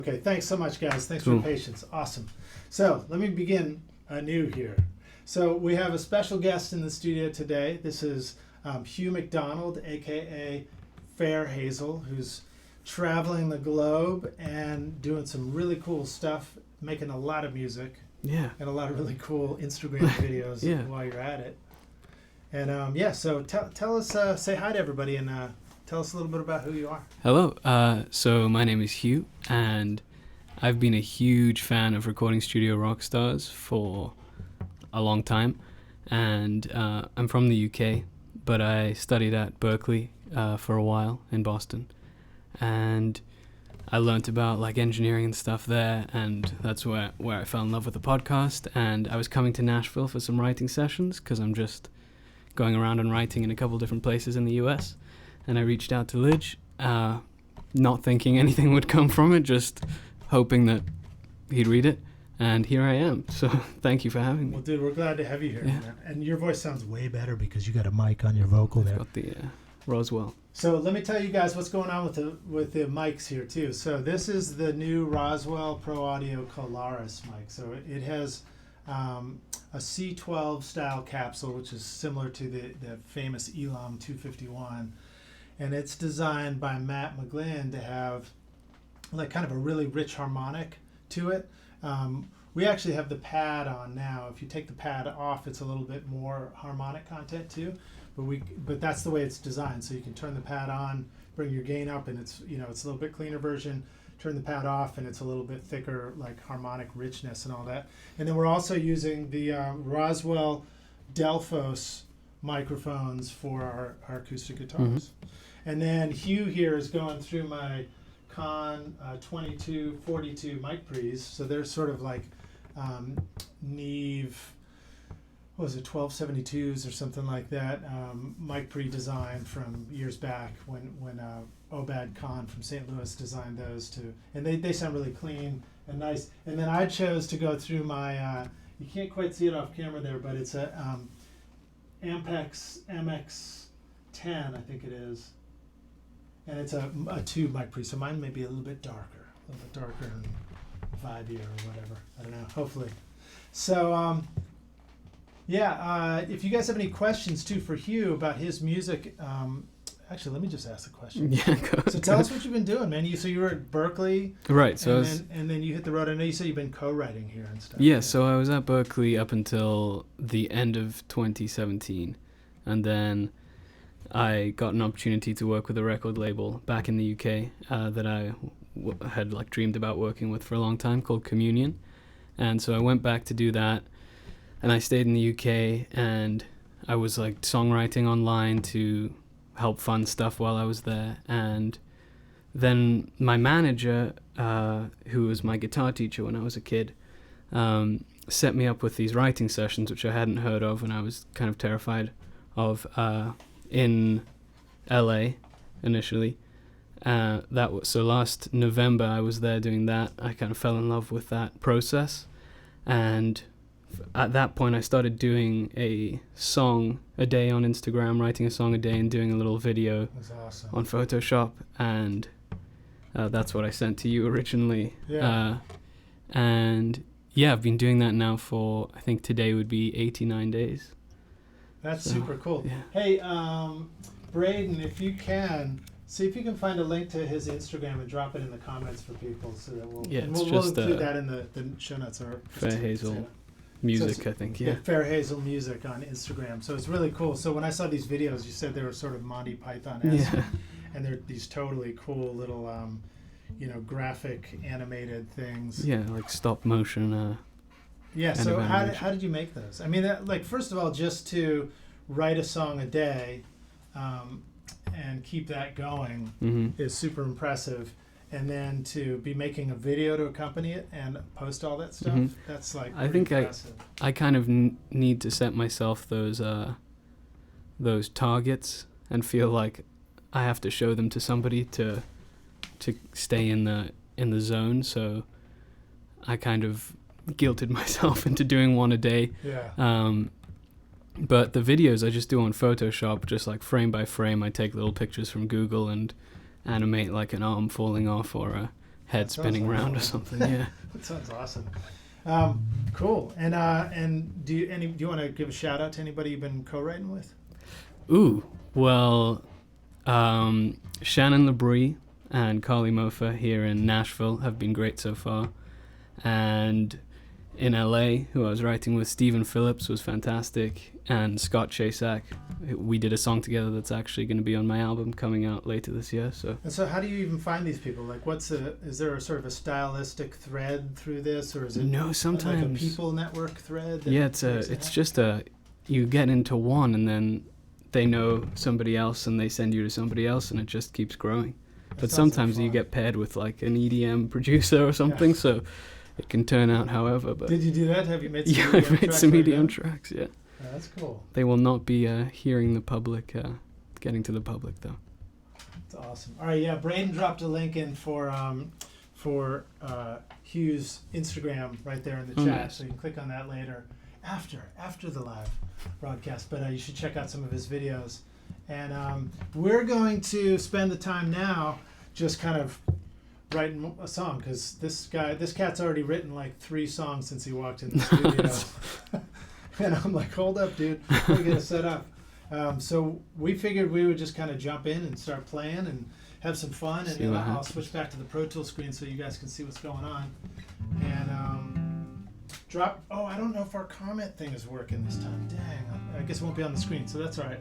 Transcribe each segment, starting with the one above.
Okay, thanks so much, guys. Thanks for Cool. your patience. Awesome. So let me begin anew here. So we have a special guest in the studio today. This is Hugh McDonald, aka Fairhazel, who's traveling the globe and doing some really cool stuff, making a lot of music Yeah. and a lot of really cool Instagram videos Yeah. while you're at it. And so tell us, say hi to everybody, and tell us a little bit about who you are. Hello. So my name is Hugh, and I've been a huge fan of Recording Studio Rockstars for a long time. And I'm from the UK, but I studied at Berkeley for a while in Boston. And I learnt about like engineering and stuff there, and that's where I fell in love with the podcast. And I was coming to Nashville for some writing sessions because I'm just going around and writing in a couple different places in the US. And I reached out to Lij, not thinking anything would come from it, just hoping that he'd read it. And here I am. So thank you for having me. Well, dude, we're glad to have you here. Yeah. Man. And your voice sounds way better because you got a mic on your vocal there. Got the Roswell. So let me tell you guys what's going on with the mics here too. So this is the new Roswell Pro Audio Colares mic. So it has a C12 style capsule, which is similar to the famous Elam 251. And it's designed by Matt McGlynn to have like kind of a really rich harmonic to it. We actually have the pad on now. If you take the pad off, it's a little bit more harmonic content too. But that's the way it's designed. So you can turn the pad on, bring your gain up, and it's a little bit cleaner version. Turn the pad off, and it's a little bit thicker, like harmonic richness and all that. And then we're also using the Roswell Delphos microphones for our acoustic guitars. Mm-hmm. And then Hugh here is going through my Con 2242 mic pre's. So they're sort of like Neve, what was it, 1272s or something like that, mic pre design from years back when Obad Khan from St. Louis designed those too. And they sound really clean and nice. And then I chose to go through my, you can't quite see it off camera there, but it's a Ampex MX10, I think it is. And it's a tube mic pre, so mine may be a little bit darker and vibey or whatever. I don't know, hopefully. So, if you guys have any questions too for Hugh about his music, actually, let me just ask the question. Yeah, go. So tell us what you've been doing, man. So you were at Berkeley, Right. So and then you hit the road. I know you said you've been co-writing here and stuff. yeah. So I was at Berkeley up until the end of 2017, and then I got an opportunity to work with a record label back in the UK that I had like dreamed about working with for a long time, called Communion. And so I went back to do that, and I stayed in the UK, and I was like songwriting online to help fund stuff while I was there. And then my manager, who was my guitar teacher when I was a kid, set me up with these writing sessions, which I hadn't heard of and I was kind of terrified of, in LA initially. So last November I was there doing that. I kind of fell in love with that process, and at that point I started doing a song a day on Instagram, writing a song a day and doing a little video. That's awesome. On Photoshop, and that's what I sent to you originally. Yeah. And yeah, I've been doing that now for, I think today would be 89 days. That's So, super cool. yeah. Hey, Braden, if you can, see if you can find a link to his Instagram and drop it in the comments for people so that we'll, Yeah, and it's we'll just, include that in the show notes. Or Fairhazel Music, So I think, yeah, yeah. Fairhazel Music on Instagram. So it's really cool. So when I saw these videos, you said they were sort of Monty Python-esque. Yeah. And they're these totally cool little, graphic animated things. Yeah, like stop motion. Yeah. kind So of how animation. did you make those? I mean, first of all, just to write a song a day, and keep that going Mm-hmm. is super impressive. And then to be making a video to accompany it and post all that stuff, Mhm. that's like I pretty think impressive. I kind of need to set myself those targets and feel like I have to show them to somebody to stay in the zone. So I kind of guilted myself into doing one a day. Yeah. But the videos I just do on Photoshop, just like frame by frame. I take little pictures from Google and animate like an arm falling off or a head That sounds spinning like around or fun. something. Yeah. That sounds awesome. Cool. And do you want to give a shout out to anybody you've been co-writing with? Ooh, well, Shannon Labrie and Carly Mofa here in Nashville have been great so far. And in LA, who I was writing with, Stephen Phillips was fantastic. And Scott Chasak, we did a song together that's actually going to be on my album coming out later this year. So. And so how do you even find these people? Like, is there a sort of a stylistic thread through this, or is it No, sometimes like a people network thread? Yeah, you get into one and then they know somebody else and they send you to somebody else and it just keeps growing. But sometimes you get paired with like an EDM producer or something, so it can turn out however. But did you do that? Have you made some yeah, EDM I've made tracks some like EDM that? tracks, yeah. Yeah, that's cool. They will not be hearing the public, getting to the public though. That's awesome. All right, yeah, Braden dropped a link in for Hugh's Instagram right there in the chat, Nice. so you can click on that later after the live broadcast. But you should check out some of his videos. And we're going to spend the time now just kind of writing a song, because this cat's already written like 3 songs since he walked in the studio. And I'm like, hold up, dude, we gotta set up. So we figured we would just kind of jump in and start playing and have some fun. See And what I'll happens. switch back to the Pro Tools screen so you guys can see what's going on. And drop. Oh, I don't know if our comment thing is working this time. Dang, I guess it won't be on the screen, so that's all right.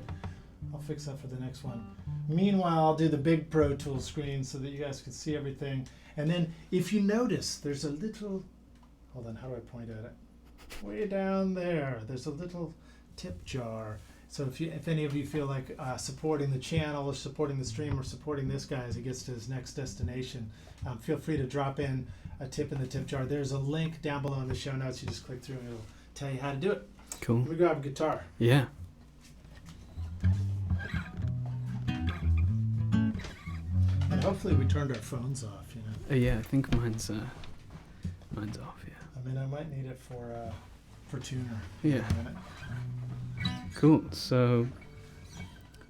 I'll fix that for the next one. Meanwhile, I'll do the big Pro Tools screen so that you guys can see everything. And then if you notice, there's a little, hold on, how do I point at it? Way down there, there's a little tip jar. So if any of you feel like supporting the channel or supporting the stream or supporting this guy as he gets to his next destination, feel free to drop in a tip in the tip jar. There's a link down below in the show notes. You just click through and it'll tell you how to do it. Cool. Let me grab a guitar. Yeah. And hopefully we turned our phones off, you know. Yeah, I think mine's off, yeah. I mean, I might need it for tuner. Yeah. In a minute. Cool. So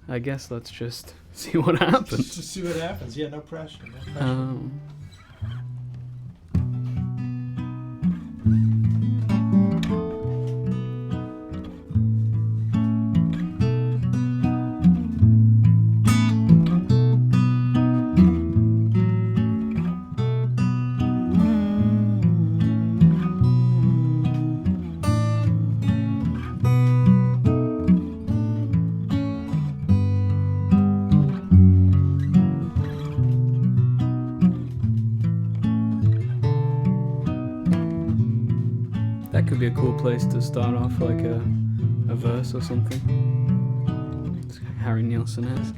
I guess let's just see what happens. Just see what happens. Yeah, no pressure. No pressure. That could be a cool place to start off, like a verse or something. It's Harry Nielsen-esque.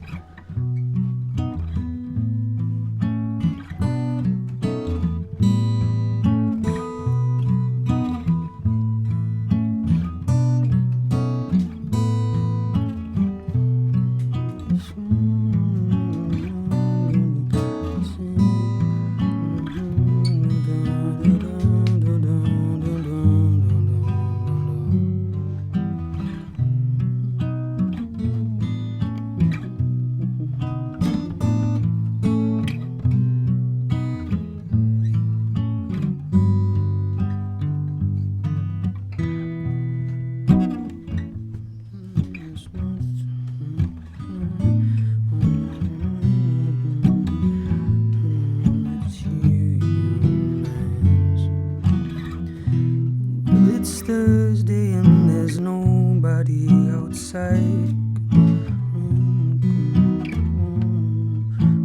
It's Thursday and there's nobody outside.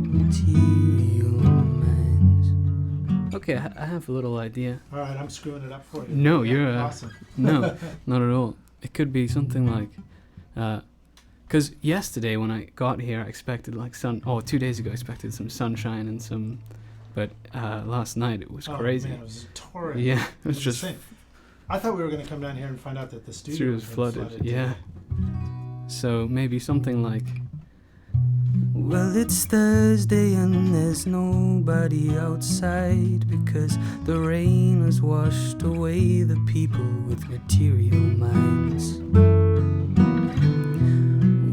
Material minds. Okay, I have a little idea. All right, I'm screwing it up for you. No, Yeah, you're awesome. No, not at all. It could be something like, because yesterday when I got here, I expected like 2 days ago I expected some sunshine and some, but last night it was crazy. Man, it was torrid. Yeah, it was just insane. I thought we were going to come down here and find out that the studio studio was had been flooded. Yeah, today. so maybe something like, Well, it's Thursday and there's nobody outside because the rain has washed away the people with material minds.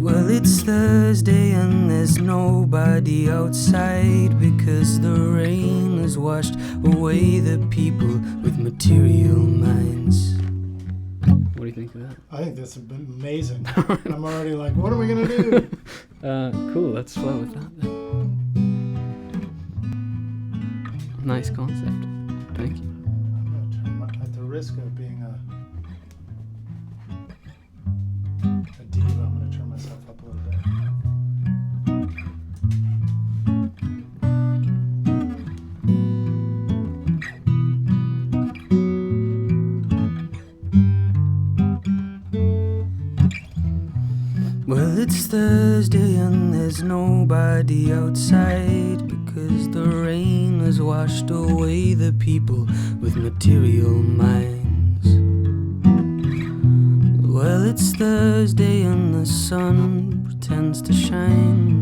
Well, Well, it's Thursday and there's nobody outside because the rain has washed away the people with material minds. What do you think of that? I think that's amazing. I'm already like, what are we gonna do? Cool, let's flow with that then. Nice concept. Thank you. I'm gonna turn at the risk of being a diva, I'm gonna turn myself up a little bit. Well, it's Thursday and there's nobody outside because the rain has washed away the people with material minds. Well, it's Thursday and the sun pretends to shine.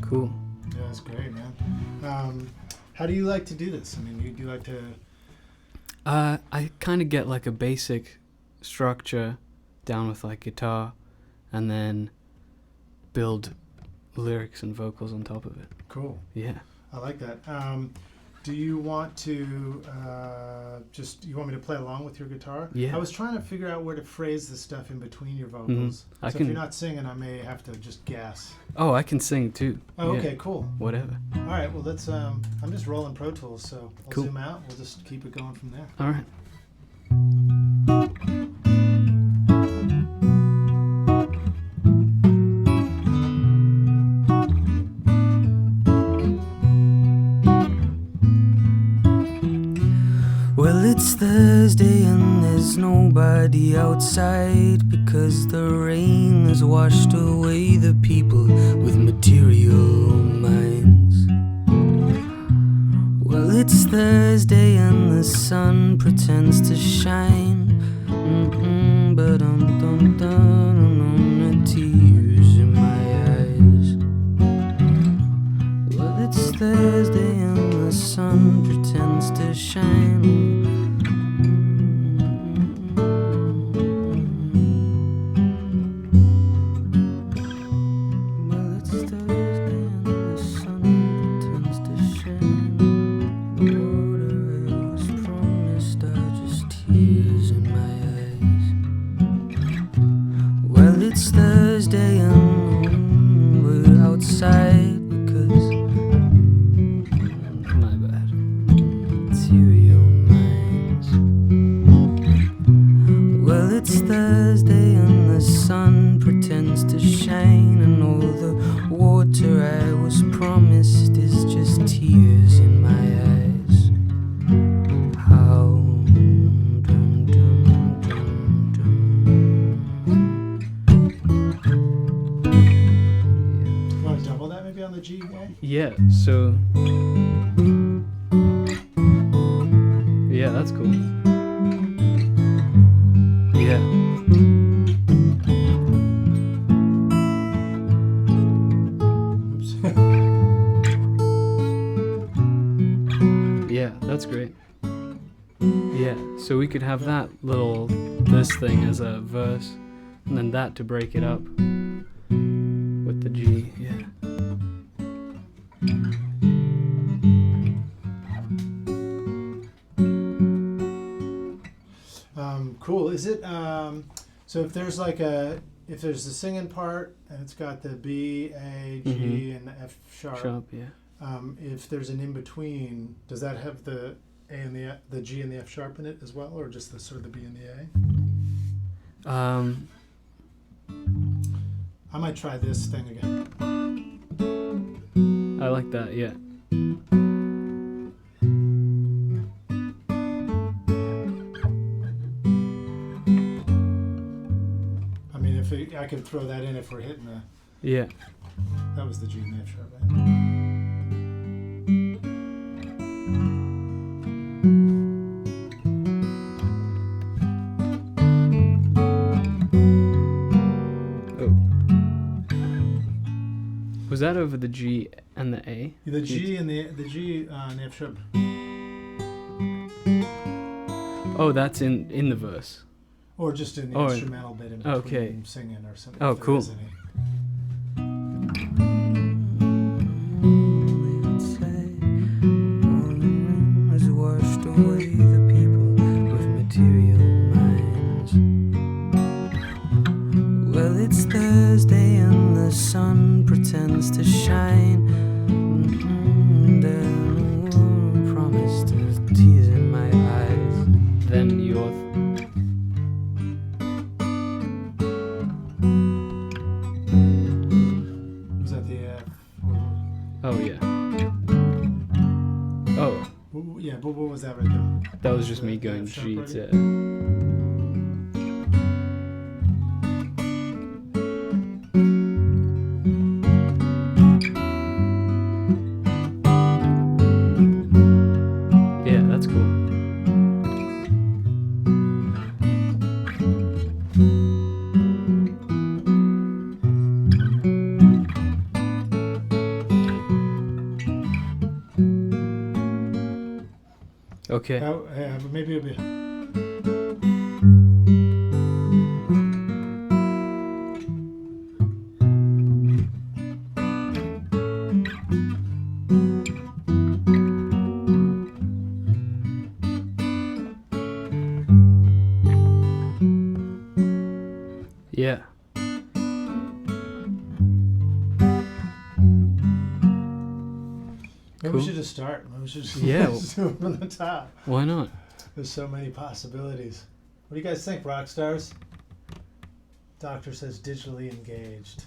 Cool. Yeah, that's great, man. How do you like to do this? I mean, do you like to... I kind of get like a basic structure down with like guitar and then build lyrics and vocals on top of it. Cool. Yeah. I like that. Do you want to you want me to play along with your guitar? Yeah. I was trying to figure out where to phrase the stuff in between your vocals. I So can- if you're not singing, I may have to just guess. Oh, I can sing too. Oh, Yeah. okay, cool. Whatever. All right, well, let's, I'm just rolling Pro Tools, so I'll Cool. zoom out. We'll just keep it going from there. All right. Well, it's Thursday and there's nobody outside because the rain has washed away the people with material minds. Well, it's Thursday and the sun pretends to shine. But I'm done on the tears in my eyes. Well, it's Thursday and the sun pretends to shine. Well, it's Thursday and the sun pretends to shine. The water I was promised are just tears in my eyes. Well, it's Thursday and we're outside because My bad. material minds. Well, it's Thursday and the sun pretends to shine, and all the water I was promised is just tears in my eyes. How dum dum dum dum. You want to double that maybe on the G way? Yeah, so... Yeah, that's cool. Yeah. Oops. Yeah, that's great. Yeah, so we could have that this thing as a verse, and then that to break it up with the G, yeah. Cool. Is it, so if there's like if there's the singing part and it's got the B, A, G, and the F sharp, Sharp, yeah. if there's an in-between, does that have the A and the G and the F sharp in it as well, or just the sort of the B and the A? I might try this thing again. I like that, yeah. I could throw that in if we're hitting the. Yeah. That was the G and F sharp, right? Was that over the G and the A? The G and the G and F sharp. Oh, that's in the verse. Or just in the instrumental bit in between singing or something. Oh, cool. Washed away the people with material minds. Well, it's Thursday and the sun pretends to shine. Then promised there's tears in my eyes. Then you're... Was that the F? Oh, yeah. Oh. Yeah, but what was that right there? That was just me going G to... Yeah, that's cool. Okay. Yeah, but maybe it'll be. Yeah. Maybe we should just start. Maybe we should just Yeah. just do it from the top. Why not? There's so many possibilities. What do you guys think, Rockstars? Doctor says digitally engaged.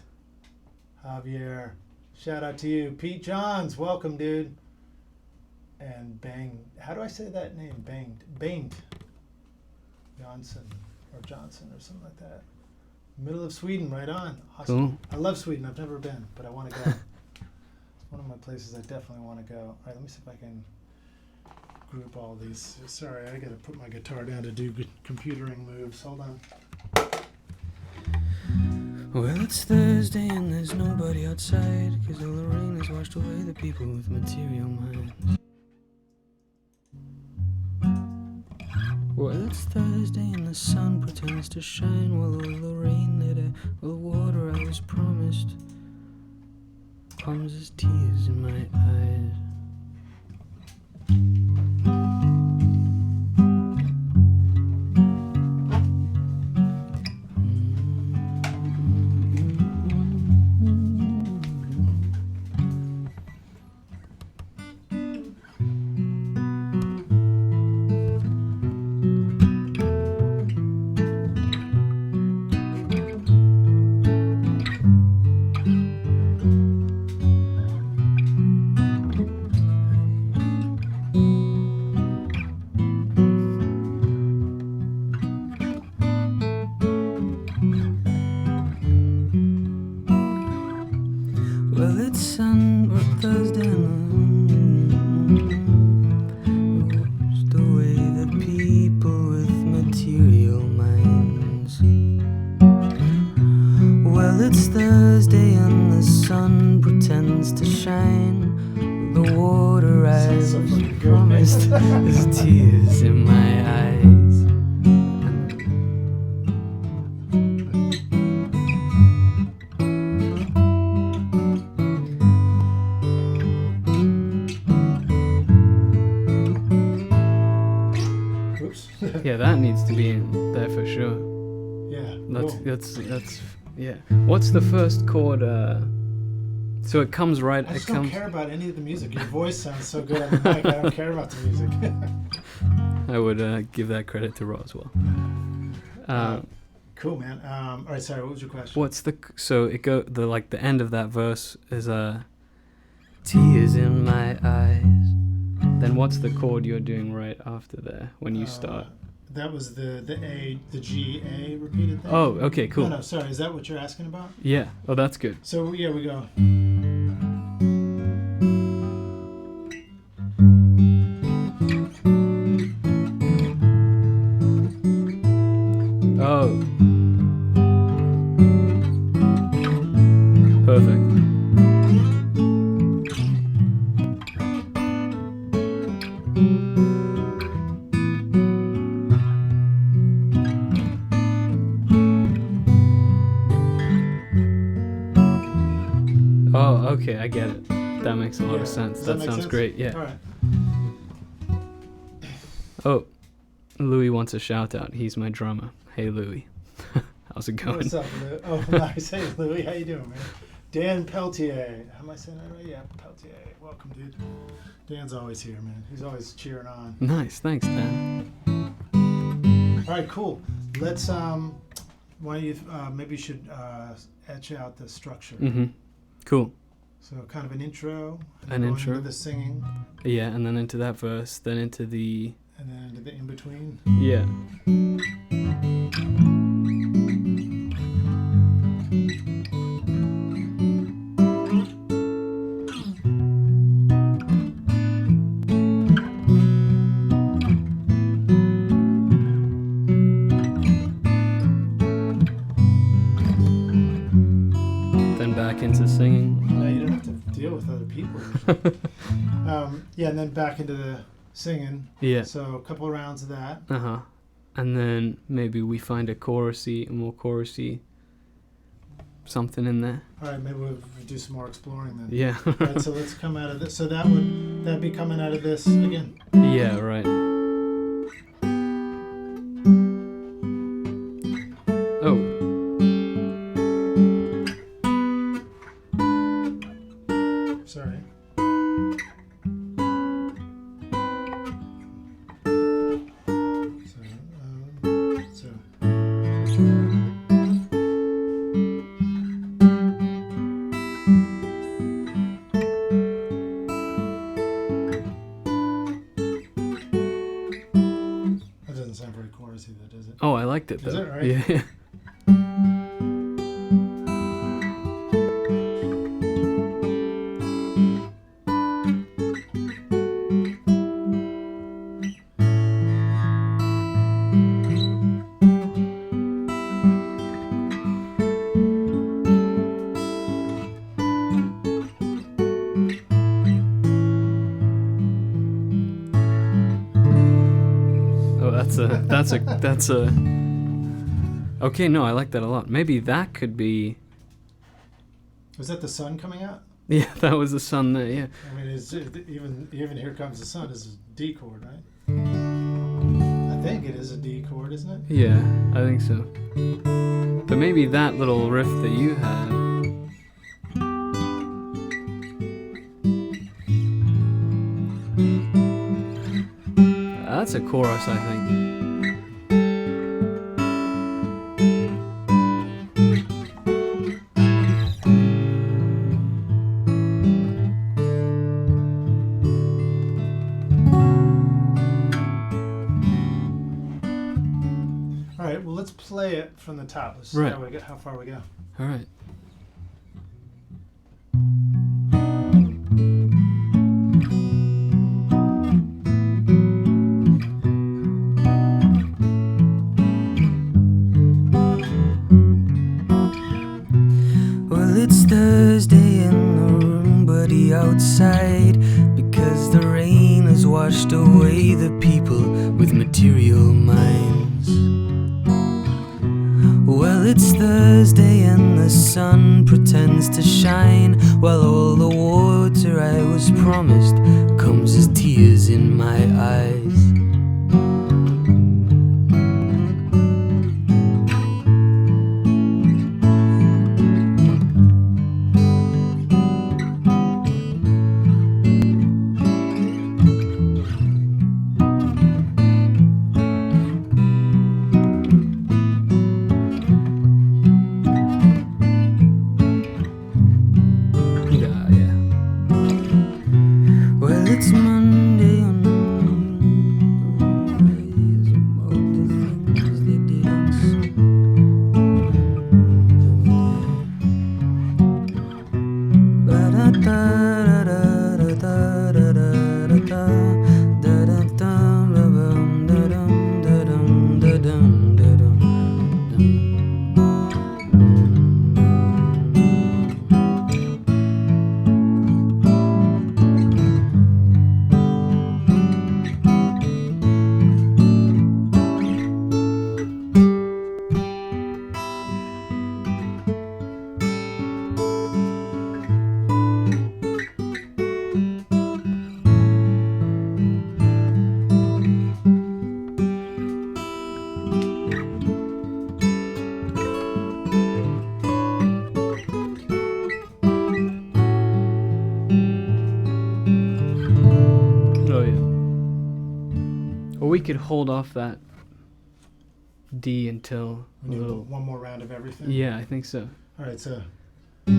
Javier, shout out to you. Pete Johns, welcome, dude. And Bang, how do I say that name? Banged. Johnson or something like that. Middle of Sweden, right on. Awesome. Cool. I love Sweden. I've never been, but I want to go. It's one of my places I definitely want to go. All right, let me see if I can group all these. Sorry, I got to put my guitar down to do computering moves. Hold on. Well, it's Thursday and there's nobody outside, 'cause all the rain has washed away the people with material minds. Well, it's Thursday and the sun pretends to shine, while all the rain that all the water I was promised comes as tears in my eyes. Well, it's Thursday washed away the people with material minds. Well, it's Thursday and the sun pretends to shine. The water I was promised is tears in my eyes. Yeah, that needs to be in there for sure. Yeah. That's yeah. What's the first chord? So it comes right. I just it don't comes. care about any of the music. Your voice sounds so good on the mic. I don't care about the music. I would give that credit to Roswell. Cool, man. All right, sorry. What was your question? What's the the end of that verse is tears in my eyes. Then what's the chord you're doing right after there when you start? that was the A, the G, A repeated thing. Oh, okay, cool. No, sorry. Is that what you're asking about? Yeah. Oh, that's good. So yeah, we go. Oh. Perfect. Oh, okay, I get it. That makes a lot Yeah. of sense. Does That make sounds sense? great. Yeah. All right. Oh, Louis wants a shout out. He's my drummer. Hey, Louis. How's it going? What's up, Lou? Oh, nice. Hey, Louis. How you doing, man? Dan Peltier. How am I saying that right? Yeah, Peltier. Welcome, dude. Dan's always here, man. He's always cheering on. Nice. Thanks, Dan. All right, cool. Let's why don't you maybe you should etch out the structure. Mm-hmm. Cool. So kind of an intro. And An going intro. Into the singing, Yeah, and then into that verse, then into the... and then into the in between. Yeah. Then back into singing. No, you don't have to deal with other people. usually. Yeah, and then back into the singing. Yeah. So a couple of rounds of that. Uh-huh. And then maybe we find a more chorusy something in there. All right, maybe we'll do some more exploring then. Yeah. All right, so let's come out of this. So that'd be coming out of this again. Yeah, right. Oh. Sorry. So. That doesn't sound very chorusy, though, does it? Oh, I liked it though. Is it, right? Yeah. Oh, that's a. Okay, no, I like that a lot. Maybe that could be. Was that the sun coming out? Yeah, that was the sun there. Yeah. I mean, even Here Comes the Sun is a D chord, right? I think it is a D chord, isn't it? Yeah, I think so. But maybe that little riff that you had. That's a chorus, I think. All right, well, let's play it from the top. Let's see Right. how far we go. All right. Well, it's Thursday in the room, buddy, outside, because the rain has washed away the people with material minds. Well, it's Thursday and the sun pretends to shine, while all the water I was promised comes as tears in my eyes. Well, it's Monday could hold off that D until We a need little. one more round of everything. Yeah, I think so. All right, so. Am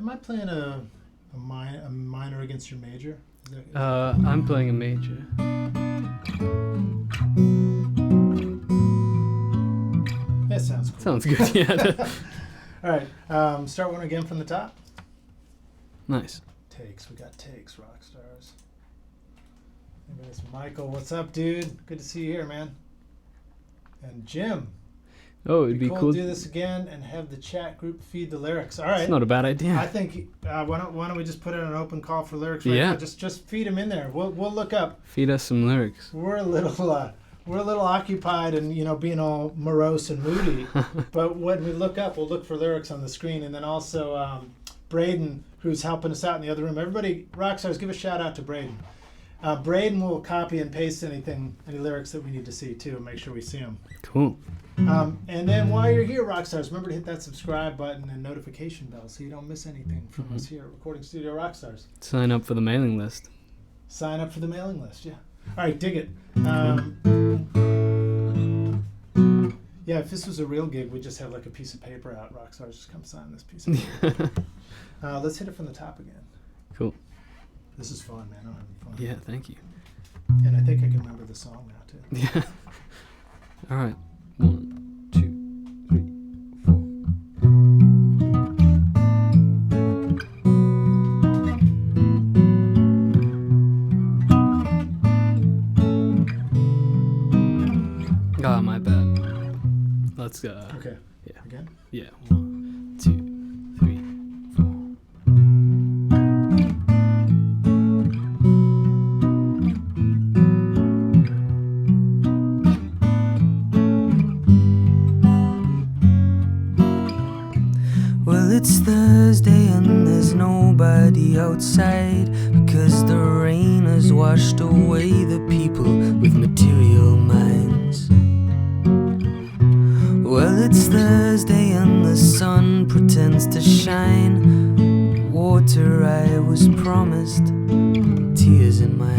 I playing a minor against your major? Is that I'm playing a major. that sounds cool. Sounds good. Yeah. All right, start one again from the top. Nice. Takes. We got takes, Rockstars. Maybe it's Michael. What's up, dude? Good to see you here, man. And Jim. Oh, it'd be cool. to do this again and have the chat group feed the lyrics. All right. It's not a bad idea. I think why don't we just put in an open call for lyrics? Yeah. Now? Just feed them in there. We'll look up. Feed us some lyrics. We're a little occupied and being all morose and moody. But when we look up, we'll look for lyrics on the screen, and then also Braden, who's helping us out in the other room. Everybody, Rockstars, give a shout out to Braden. Braden will copy and paste any lyrics that we need to see too, and make sure we see them. Cool. And then while you're here, Rockstars, remember to hit that subscribe button and notification bell so you don't miss anything from us here at Recording Studio Rockstars. Sign up for the mailing list. Sign up for the mailing list, yeah. All right, dig it. Yeah, if this was a real gig, we'd just have like a piece of paper out. Rockstars, just come sign this piece of paper. Let's hit it from the top again. Cool. This is fun, man. I'm having fun. Yeah, thank you. And I think I can remember the song now, too. Yeah. All right. 1, 2, 3, 4. Ah, my bad. Let's go. Okay. Yeah. Again? Yeah. 1, 2, 3, 4. Well, it's Thursday and there's nobody outside because the rain has washed away the people with material minds. Well, it's Thursday and the sun pretends to shine. Water I was promised, tears in my eyes.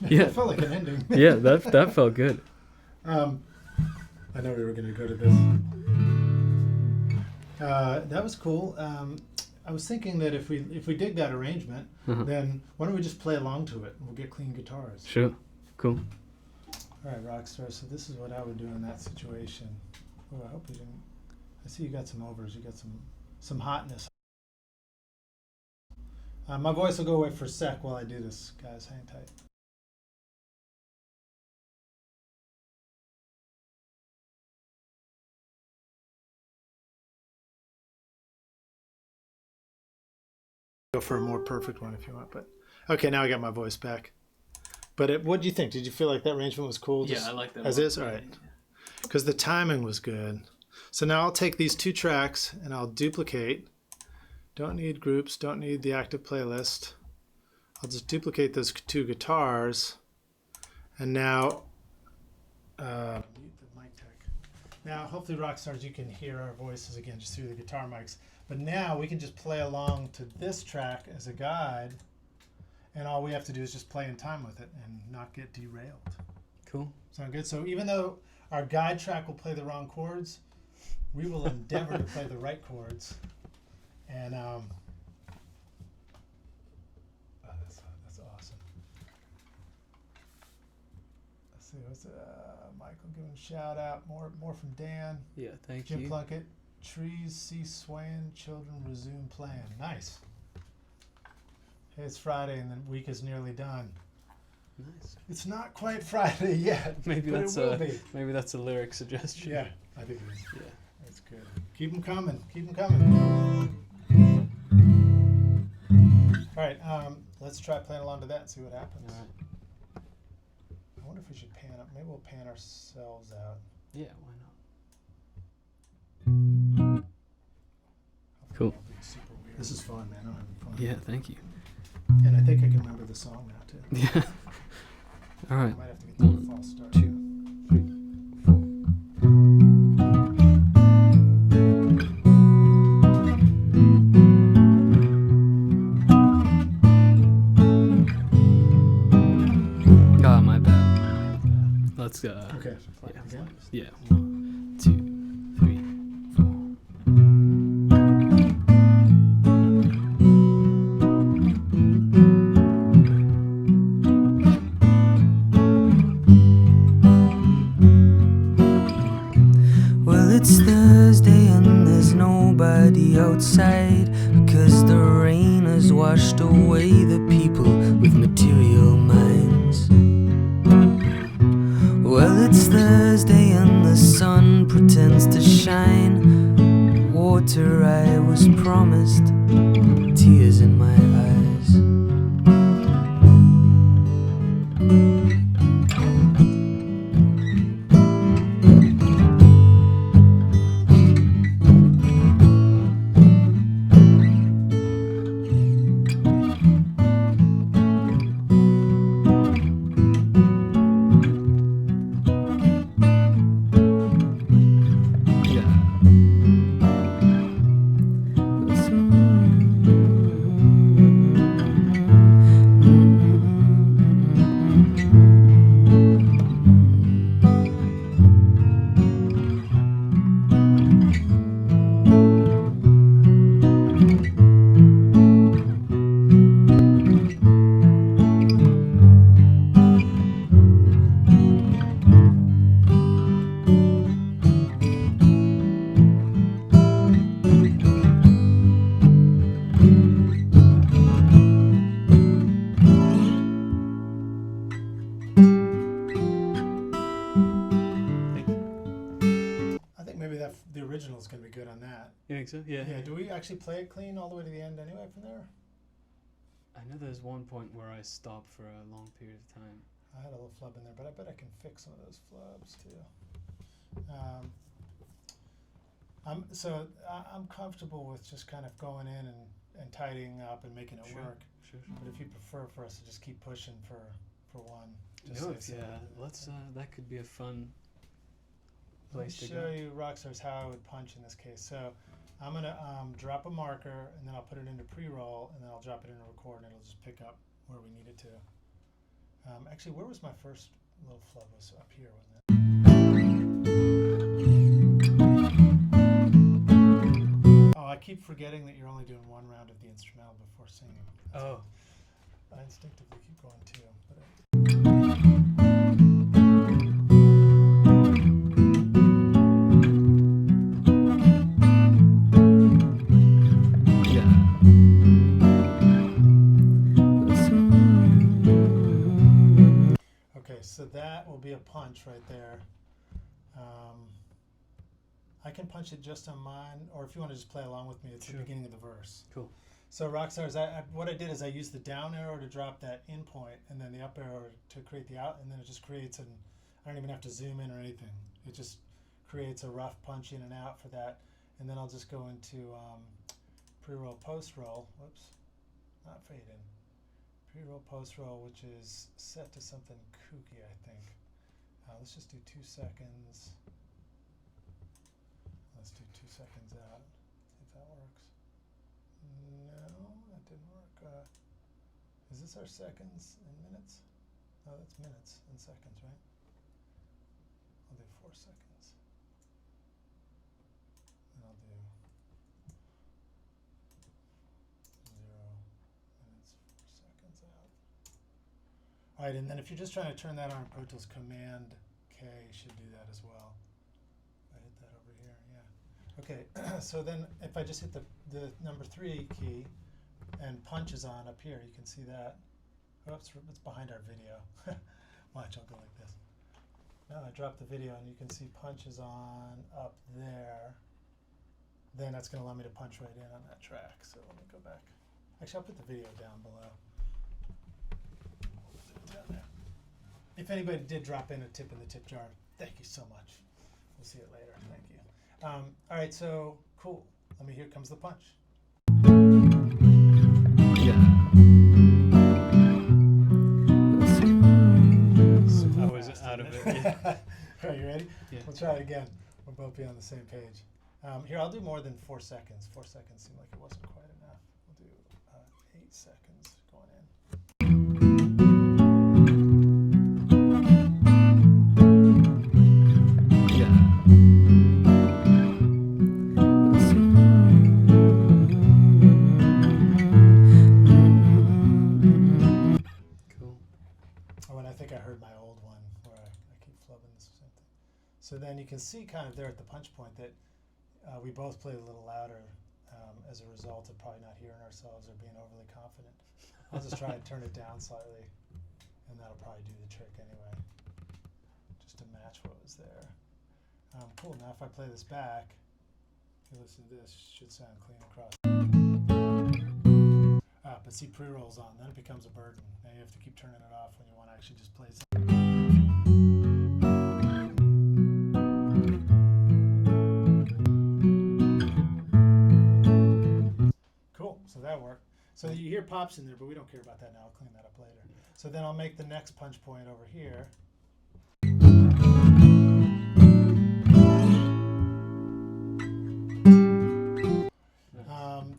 Yeah. It felt like an ending. Yeah, that felt good. I know we were going to go to this. That was cool. I was thinking that if we dig that arrangement, then why don't we just play along to it? We'll get clean guitars. Sure. Cool. All right, Rockstars. So this is what I would do in that situation. Oh, I hope you didn't. I see you got some overs. You got some hotness. My voice will go away for a sec while I do this, guys. Hang tight. Go for a more perfect one if you want, but okay, now I got my voice back. But what do you think? Did you feel like that arrangement was cool? Yeah, I like that. As is? All right. Because the timing was good. So now I'll take these two tracks and I'll duplicate. Don't need groups, don't need the active playlist. I'll just duplicate those two guitars. And now, mute the mic tech. Now, hopefully, Rockstars, you can hear our voices again just through the guitar mics. But now we can just play along to this track as a guide. And all we have to do is just play in time with it and not get derailed. Cool. Sound good? So even though our guide track will play the wrong chords, we will endeavor to play the right chords. And that's awesome. Let's see, what's Michael giving a shout out. More from Dan. Yeah, thank Jim you. Plunkett. Trees cease swaying, children resume playing. Nice. Hey, it's Friday and the week is nearly done. Nice. It's not quite Friday yet. Maybe but that's it will be. Maybe that's a lyric suggestion. Yeah, I think it is. Yeah. That's good. Keep them coming. Keep them coming. All right, let's try playing along to that and see what happens. All right. I wonder if we should pan up. Maybe we'll pan ourselves out. Yeah, why not? Hopefully Cool. it won't be super weird. This is fun, man. I'm having fun. Yeah, thank you. And I think I can remember the song now, too. Yeah. All I right. might have to get to a false start. 2, 3, 4. Ah, my bad. Let's go. Okay. Yeah. Again? Yeah. 1, 2, 3, 4. Well, it's Thursday and there's nobody outside because the rain has washed away the people with material minds. Well, it's Thursday and the sun pretends to shine. Water I was promised, tears in my eyes. The original's going to be good on that. You think so? Yeah. Yeah, do we actually play it clean all the way to the end anyway from there? I know there's one point where I stopped for a long period of time. I had a little flub in there, but I bet I can fix some of those flubs too. I'm comfortable with just kind of going in and tidying up and making it work. Sure. But if you prefer for us to just keep pushing for one, just No, say so. yeah, let's. That could be a fun Let me place to show go. you, Rockstars, how I would punch in this case. So I'm going to drop a marker, and then I'll put it into pre-roll, and then I'll drop it into record, and it'll just pick up where we need it to. Actually, where was my first little flub? Was up here, wasn't it? Oh, I keep forgetting that you're only doing one round of the instrumental before singing. Oh. I instinctively keep going two. But okay, so that will be a punch right there. I can punch it just on mine, or if you want to just play along with me, it's the beginning of the verse. Cool. So Rockstars, what I did is I used the down arrow to drop that in point, and then the up arrow to create the out, and then it just creates I don't even have to zoom in or anything. It just creates a rough punch in and out for that, and then I'll just go into pre-roll, post-roll. Whoops, not fade in. Pre-roll, post-roll, which is set to something kooky, I think. Let's just do 2 seconds. Let's do 2 seconds out. See if that works. No, that didn't work. Is this our seconds and minutes? No, that's minutes and seconds, right? I'll do 4 seconds. And I'll do 0 minutes, 4 seconds out. All right, and then if you're just trying to turn that on Pro Tools, Command K should do that as well. I hit that over here, yeah. Okay, so then if I just hit the number 3 key and punch is on up here, you can see that. Oops, it's behind our video. Watch, I'll go like this. Now I drop the video and you can see punch is on up there. Then that's going to allow me to punch right in on that track. So let me go back. Actually, I'll put the video down below. Down there. If anybody did drop in a tip in the tip jar, thank you so much. We'll see it later. Thank you. All right, so cool. Here comes the punch. I was out of it. Yeah. Are you ready? Yeah. We'll try it again. We'll both be on the same page. Here, I'll do more than 4 seconds. 4 seconds seemed like it wasn't quite enough. We'll do 8 seconds going in. So then you can see kind of there at the punch point that we both played a little louder as a result of probably not hearing ourselves or being overly confident. I'll just try and turn it down slightly, and that'll probably do the trick anyway, just to match what was there. Cool, now if I play this back, if you listen to this, it should sound clean across. But see, pre-roll's on, then it becomes a burden. Now you have to keep turning it off when you want to actually just play something. So that worked. So you hear pops in there, but we don't care about that now. I'll clean that up later. So then I'll make the next punch point over here.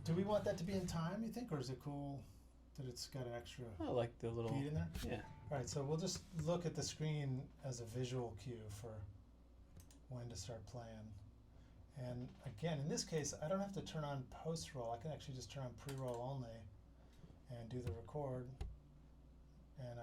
Do we want that to be in time, you think? Or is it cool that it's got an extra I like the little beat in there? Yeah. All right, so we'll just look at the screen as a visual cue for when to start playing. And again, in this case, I don't have to turn on post-roll. I can actually just turn on pre-roll only and do the record. And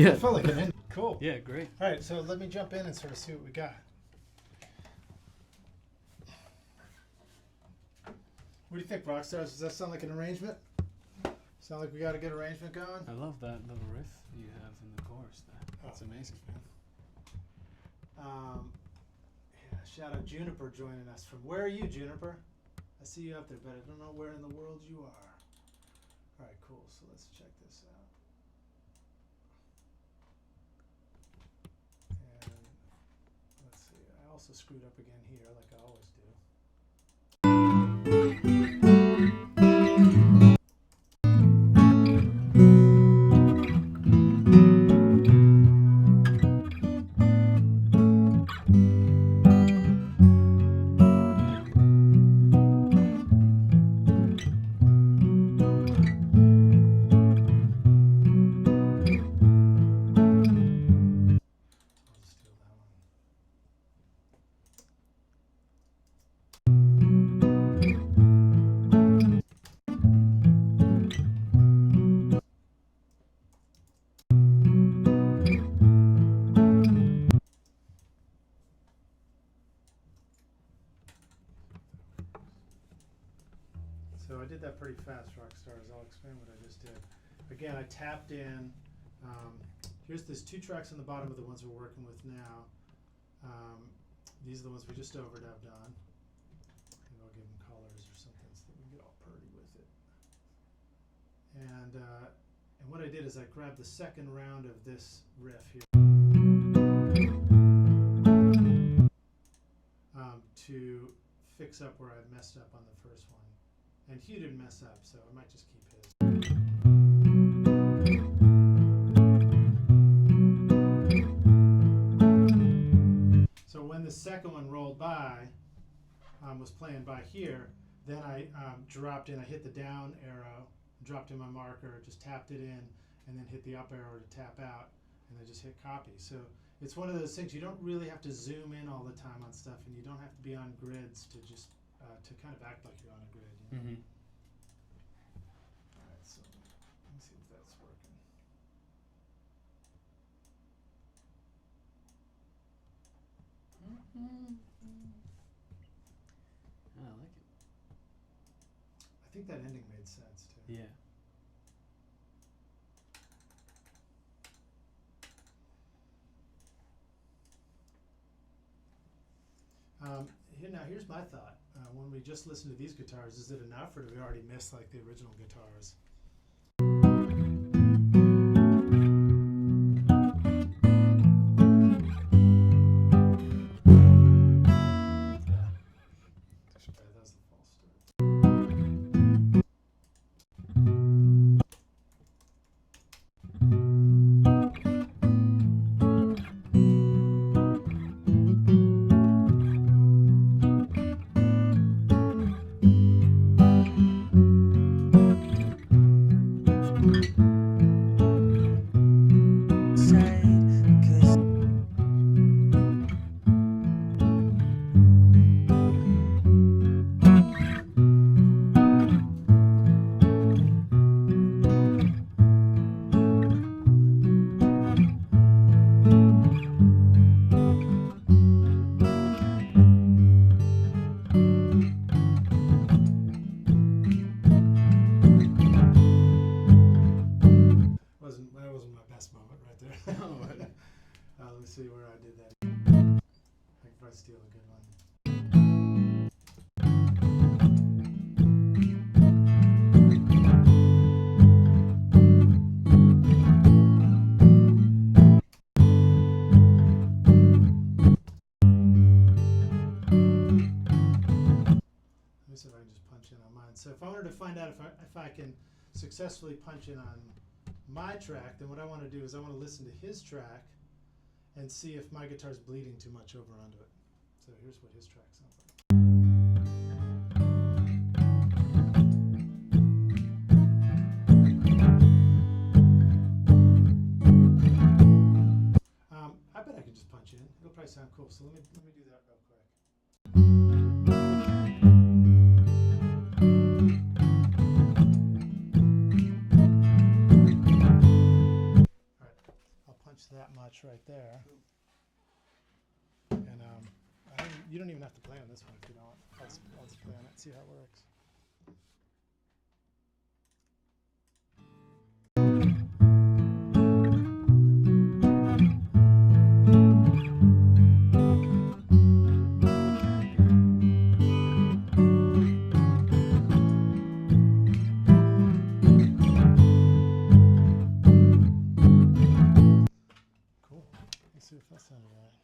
Yeah. I felt like an end. Cool. Yeah, great. All right, so let me jump in and sort of see what we got. What do you think, Rockstars? Does that sound like an arrangement? Sound like we got a good arrangement going? I love that little riff you have in the chorus there. That's amazing. Yeah, shout out Juniper joining us from. Where are you, Juniper? I see you up there, but I don't know where in the world you are. All right, cool. So let's check this out. And let's see. I also screwed up again here, like I always do. I'll steal that one. So I did that pretty fast, Rockstars. I'll explain what I just did. Again, I tapped in. There's 2 tracks on the bottom of the ones we're working with now. These are the ones we just overdubbed on. Maybe I'll give them colors or something so that we can get all purdy with it. And what I did is I grabbed the second round of this riff here to fix up where I messed up on the first one. And Hugh didn't mess up, so I might just keep his. So when the second one rolled by, was playing by here, then I dropped in, I hit the down arrow, dropped in my marker, just tapped it in, and then hit the up arrow to tap out, and then just hit copy. So it's one of those things, you don't really have to zoom in all the time on stuff, and you don't have to be on grids to just to kind of act like you're on a grid. You know? Mm-hmm. All right, so let me see if that's working. I like it. I think that ending made sense too. Yeah. Here's my thought. When we just listen to these guitars, is it enough, or do we already miss like the original guitars? Sorry, that was the false start. That wasn't my best moment right there. Let me see where I did that. I can probably steal a good one. Let me see if I can just punch in on mine. So if I wanted to find out if I can successfully punch in on my track, then what I want to do is I want to listen to his track and see if my guitar's bleeding too much over onto it. So here's what his track sounds like. I bet I can just punch in. It'll probably sound cool. So let me do that real quick. notch right there. And you don't even have to play on this one if you don't. I'll just play on it, see how it works. See if that sounded right.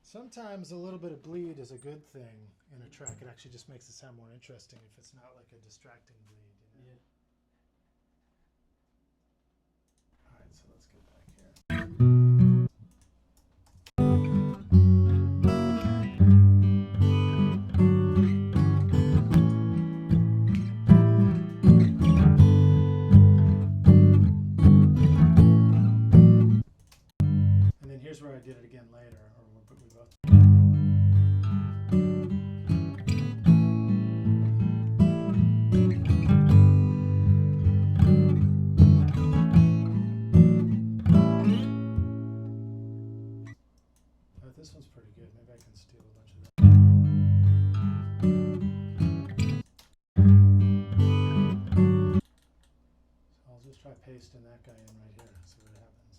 Sometimes a little bit of bleed is a good thing in a track. It actually just makes it sound more interesting if it's not like a distracting bleed. You know? Yeah. All right, so let's get back here. Here's where I did it again later, or we both. This one's pretty good. Maybe I can steal a bunch of that. So I'll just try pasting that guy in right here, see what happens.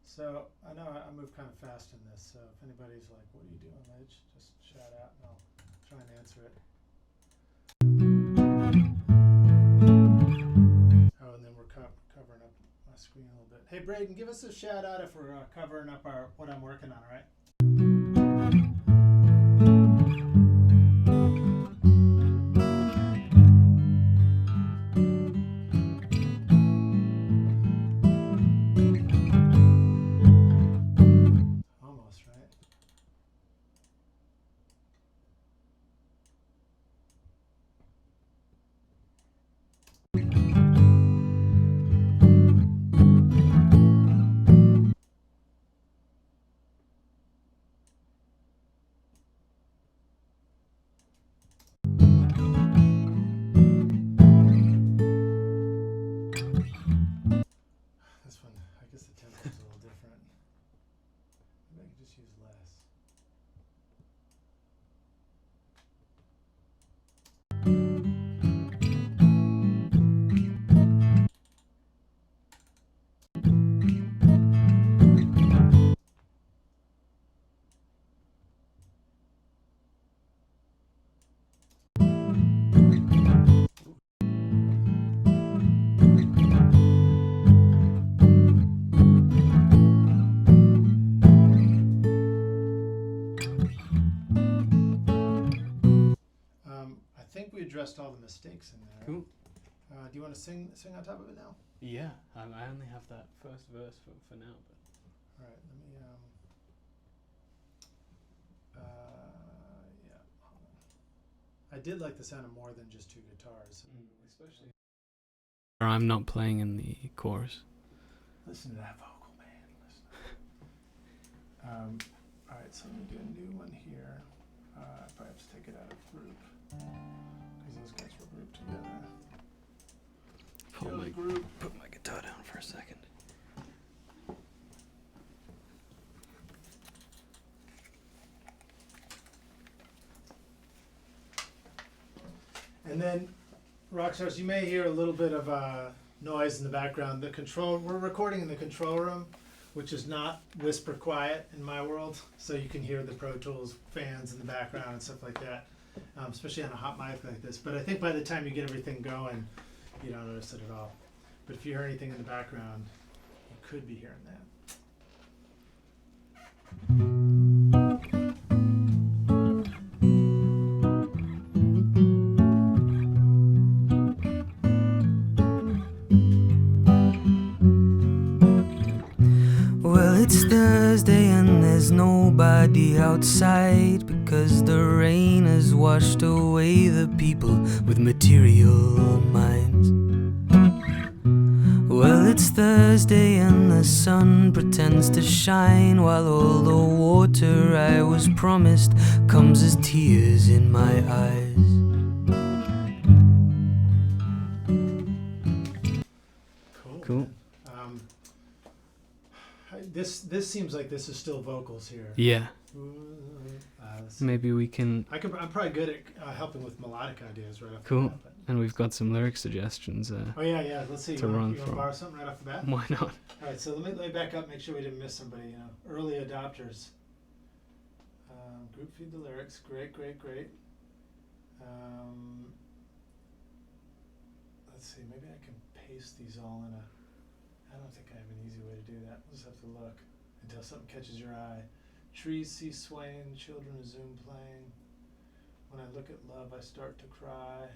So I know I move kind of fast in this, so if anybody's like, what are you doing, Lij? Just shout out and I'll try and answer it. Oh, and then we're covering up my screen a little bit. Hey Braden, give us a shout out if we're covering up what I'm working on, all right? Addressed all the mistakes in there. Cool. Do you want to sing on top of it now? Yeah, I only have that first verse for now. But. All right, let me. Yeah. Hold on. I did like the sound of more than just two guitars, especially. I'm not playing in the chorus. Listen to that vocal, man. Listen. All right, so let me do a new one here. I probably have to take it out of group. Because those guys were grouped together. Put my guitar down for a second. And then, Rockstars, you may hear a little bit of noise in the background. We're recording in the control room, which is not whisper quiet in my world, so you can hear the Pro Tools fans in the background and stuff like that. Especially on a hot mic like this. But I think by the time you get everything going, you don't notice it at all. But if you hear anything in the background, you could be hearing that. Well, it's Thursday and there's nobody outside because the rain has washed away the people with material minds. Well, it's Thursday and the sun pretends to shine, while all the water I was promised comes as tears in my eyes. Cool. This seems like this is still vocals here. Yeah. Let's- Maybe we can. I'm probably good at helping with melodic ideas right off the Cool. bat. But- And we've got some lyric suggestions. Oh yeah. Let's see. To You run want to from. borrow something right off the bat? Why not? All right. So let me back up. Make sure we didn't miss somebody. Early adopters. Group feed the lyrics. Great. Let's see. Maybe I can paste these all in a. I don't think I have an easy way to do that. We'll just have to look until something catches your eye. Trees cease swaying, children resume playing. When I look at love, I start to cry.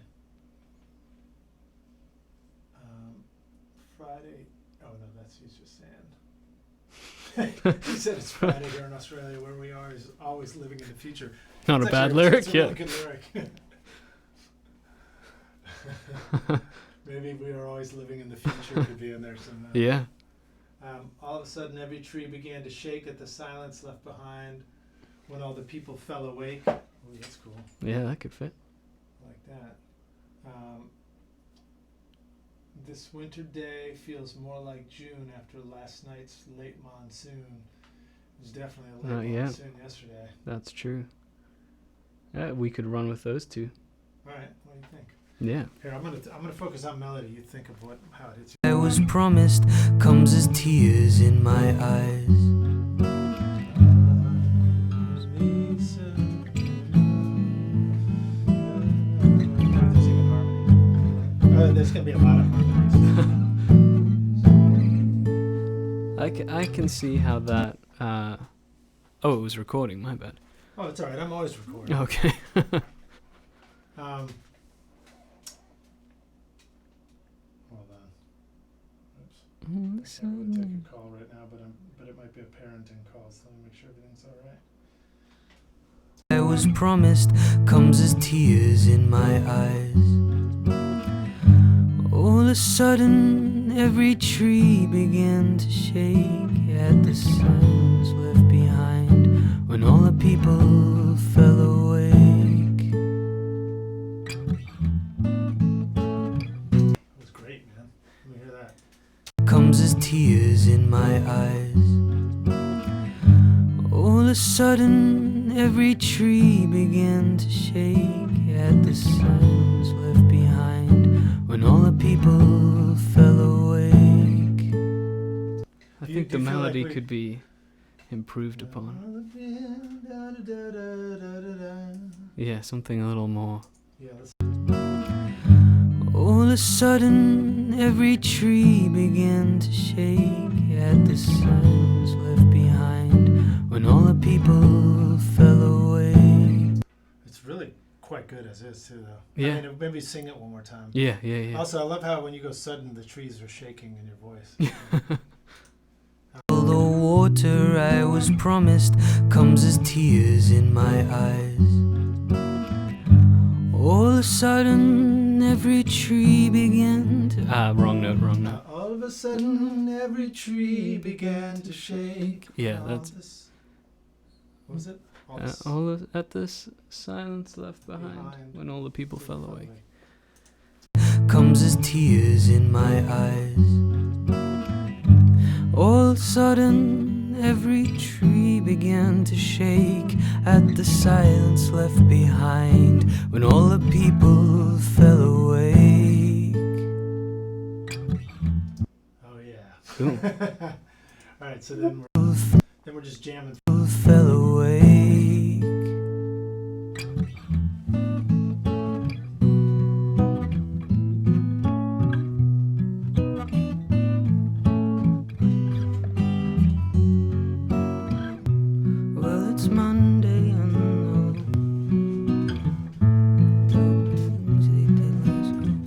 Friday. Oh no, that's he's just saying. He said it's Friday here in Australia, where we are is always living in the future. Not It's a bad actually lyric, it's a yeah. really good lyric. Maybe we are always living in the future could be in there somehow. Yeah. All of a sudden, every tree began to shake at the silence left behind when all the people fell awake. Oh, that's cool. Yeah, that could fit. Like that. This winter day feels more like June after last night's late monsoon. It was definitely a late Yeah. monsoon yesterday. That's true. Yeah, we could run with those two. All right, what do you think? Yeah. Here, I'm gonna focus on melody. You think of how it hits I was promised comes as tears in my eyes. There's gonna be a lot of harmonies. I can see how that. Oh, it was recording. My bad. Oh, it's all right. I'm always recording. Okay. Hold on. Oops. I can't really take a call right now, but it might be a parenting call, so let me make sure everything's all right. I was promised comes as tears in my eyes. All of a sudden, every tree began to shake at the silence left behind when all the people fell awake. That was great, man. Let me hear that. Comes as tears in my eyes. All of a sudden, every tree began to shake at the silence left behind when all the people fell awake. I Do you think the feel like melody we- could be improved upon. Yeah, something a little more. Yeah, let's All of a sudden, every tree began to shake at the silence left behind when all the people fell away. It's really quite good as is too, though. Yeah. I mean, maybe sing it one more time. Yeah. Also, I love how when you go sudden, the trees are shaking in your voice. All the water I was promised comes as tears in my eyes. All of a sudden, every tree began to. Wrong note. All of a sudden, every tree began to shake. Yeah, All that's- this- What was it? All this- At this silence left behind when all the people fell awake. Comes as tears in my eyes. All of a sudden, every tree began to shake at the silence left behind when all the people fell awake. Oh yeah. Cool. All right, so then we're just jamming. Fell awake. Well, it's Monday and all the things they did last week.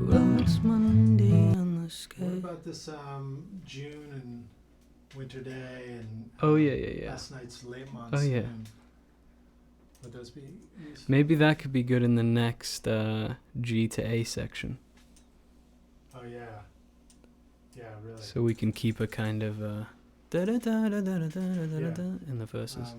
Well, it's Monday and the sky. What about this June and winter day and Oh yeah. last night's late monsoon? Oh, yeah. Would those be useful? Maybe that could be good in the next G to A section. Oh yeah. Yeah, really. So we can keep a kind of da da da da da da da da in the verses.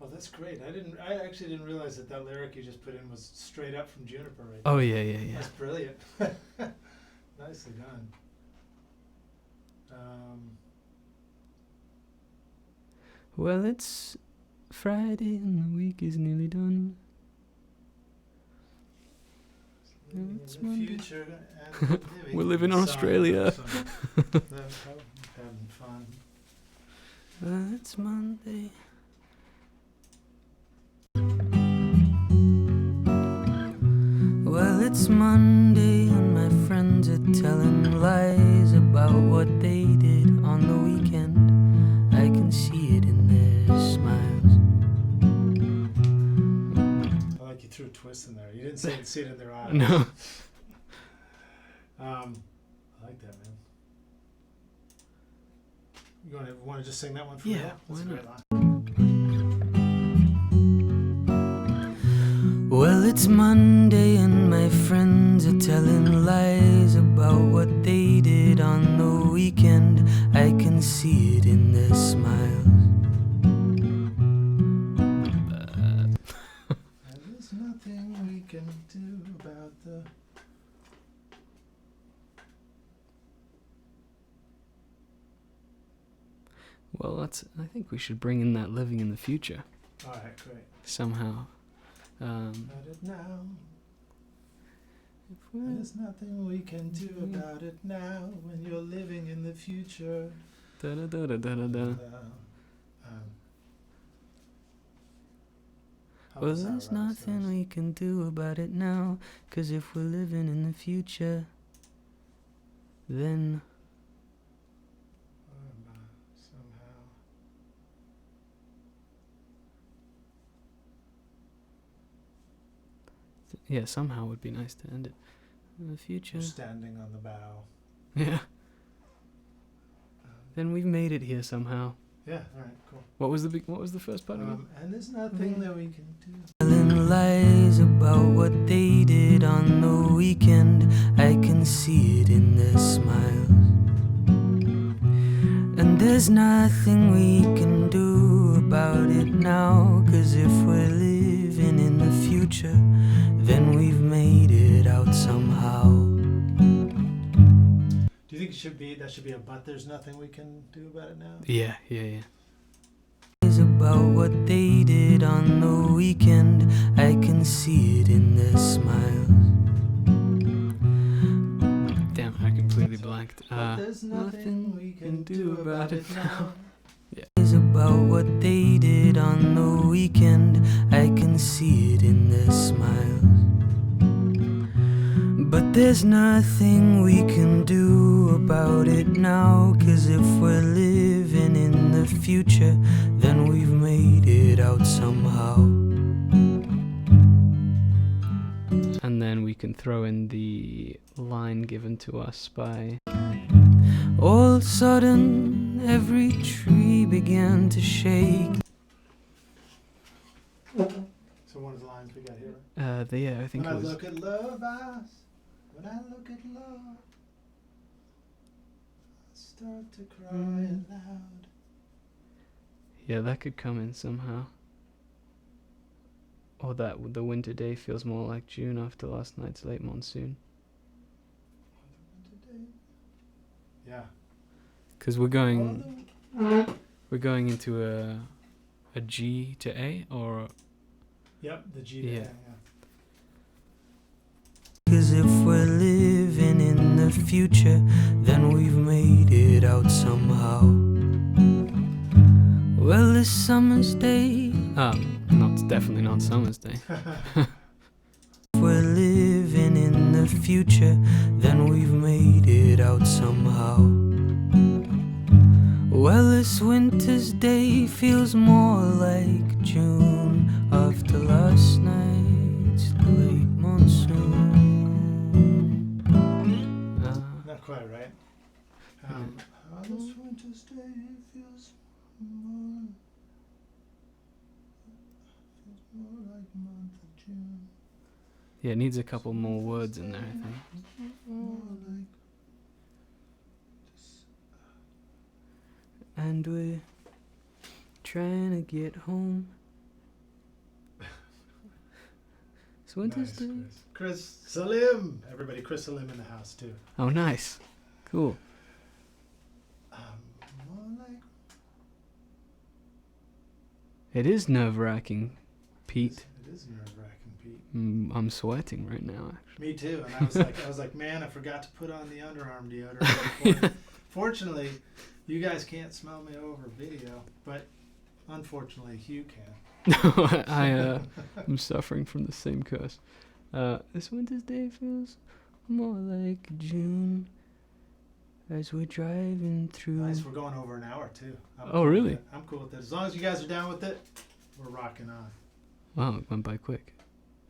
Oh, that's great. I actually didn't realize that lyric you just put in was straight up from Juniper right Oh there. yeah, yeah, yeah. That's brilliant. Nicely done. Well, it's Friday and the week is nearly done. Living It's in the Monday. future and living We're living in summer. Australia. Having fun. Well, it's Monday. Well, it's Monday and my friends are telling lies about what they did on the weekend. I can see it in their smiles. I like you threw a twist in there. You didn't see it in their eyes. No. I like that, man. You want to just sing that one for me? Yeah, That's a why great not? line. Well, it's Monday and my friends are telling lies about what they did on the weekend. I can see it in their smiles. And there's nothing we can do about the... Well, I think we should bring in that living in the future Alright, great. somehow. About it now. If And we're- there's nothing we can do about it now when you're living in the future. da da da da da da da. Help Well, us out, there's nothing Rockstars. we can do about it now, 'cause if we're living in the future, then Somehow. Yeah, somehow would be nice to end it. In the future. We're standing on the bow. Yeah. Um, Then we've made it here somehow. yeah, alright, cool. What was the first part again? And there's nothing that we can do. telling lies about what they did on the weekend. I can see it in their smiles. And there's nothing we can do about it now, 'cause if we're living in the future, then we've made it out somehow. Do you think that should be a but there's nothing we can do about it now? Yeah, yeah, yeah. Lies about what they did on the weekend. I can see it in their smiles. Damn, I completely blanked. But there's nothing we can do about it now. Lies about what they did on the weekend. I can see it in their smiles. But there's nothing we can do about it now, 'cause if we're living in the future, then we've made it out somehow. And then we can throw in the line given to us by... All of a sudden, every tree began to shake. So one of the lines we got here. yeah, I think When it Mm-hmm. I was... look at love eyes, when I look at love, I start to cry aloud. Yeah, that could come in somehow. Or that the winter day feels more like June after last night's late monsoon. Yeah. Because we're going into a G to A, or... Yep, the G. Yeah. 'Cause if we're living in the future, then we've made it out somehow. Well, this summer's day, Definitely not Summer's Day. if we're living in the future, then we've made it out somehow. Well, this winter's day feels more like June after last night's late monsoon. Not quite right. This winter's day feels more, feels more like month of June. Yeah, it needs a couple more words in there, I think. More like just, And we're trying to get home. It's Winter's nice, Day. Chris Salim. Everybody, Chris Salim in the house too. Oh, nice. Cool. More like It is nerve-wracking, Pete. It is nerve-wracking, Pete. I'm sweating right now, actually. Me too. And I was like, man, I forgot to put on the underarm deodorant. Fortunately, you guys can't smell me over video, but unfortunately, Hugh can. No, I'm suffering from the same curse. This Winter's Day feels more like June as we're driving through. Nice, we're going over an hour too. I'm Oh, cool with really? it. I'm cool with it. As long as you guys are down with it, we're rocking on. Wow, it went by quick.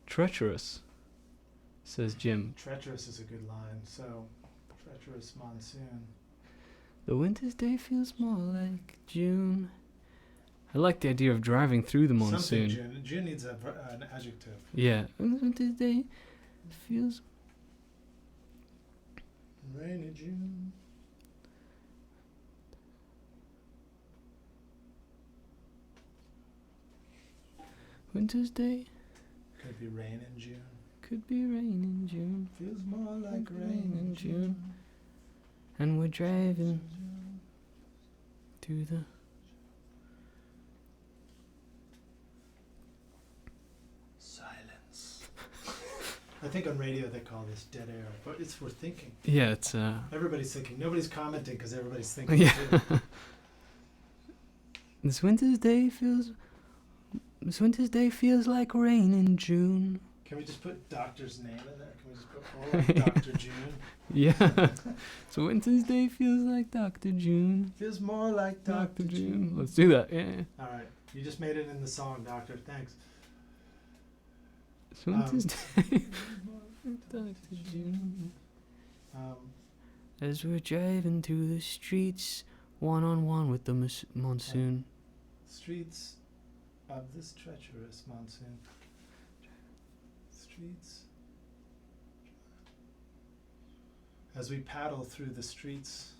Treacherous, says Jim. Treacherous is a good line. So, treacherous monsoon. The Winter's Day feels more like June. I like the idea of driving through the monsoon. Something June. June needs an adjective. Yeah. Winter's Day feels. Rainy June. Winter's Day Could be rain in June. could be rain in June. Feels more like rain in June. And we're driving through the. Silence. I think on radio they call this dead air, but it's for thinking. Yeah, it's Everybody's thinking. Nobody's commenting because everybody's thinking. Yeah. Too. This Winter's Day feels like rain in June. Can we just put doctor's name in there? Can we just put like Dr. June? Yeah. So Winter's Day feels like Dr. June. Feels more like Dr. June. Let's do that. Yeah. All right, you just made it in the song, Doctor. Thanks. So Winter's Day, Dr. June. As we're driving through the streets, one-on-one with the monsoon. Streets of this treacherous monsoon. Streets. As we paddle through the streets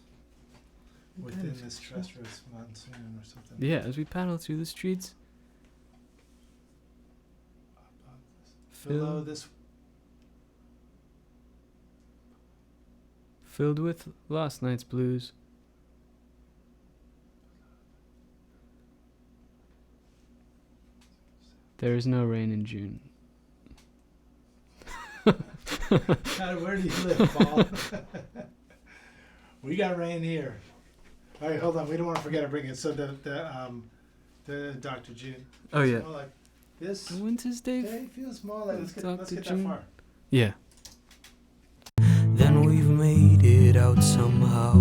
within this treacherous monsoon or something. Yeah, as we paddle through the streets. Below this. Filled with last night's blues. There is no rain in June. God, where do you live, Paul? We got rain here. All right, hold on. We don't want to forget to bring it. So the Dr. June. Oh, yeah. More like this The Winter's Day. day feels more like. Let's Dr. get that June. far. Yeah. Then we've made it out somehow.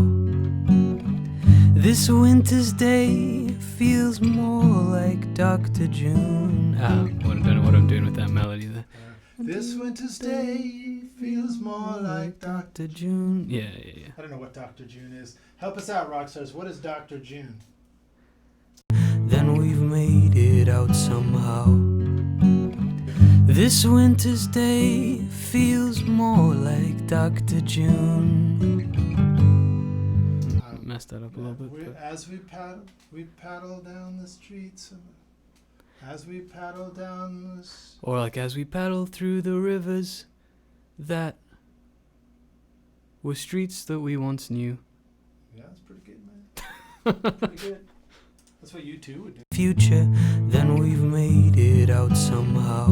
This winter's day feels more like Dr. June. I don't know what I'm doing with that melody there. This winter's day feels more like Dr. June. Yeah. I don't know what Dr. June is. Help us out, Rockstars. What is Dr. June? Then we've made it out somehow. This winter's day feels more like Dr. June. Messed that up a little bit. But As we paddle down the streets. As we paddle down this. or like as we paddle through the rivers that were streets that we once knew. Yeah, that's pretty good, man. Pretty good. That's what you two would do. Future, then we've made it out somehow.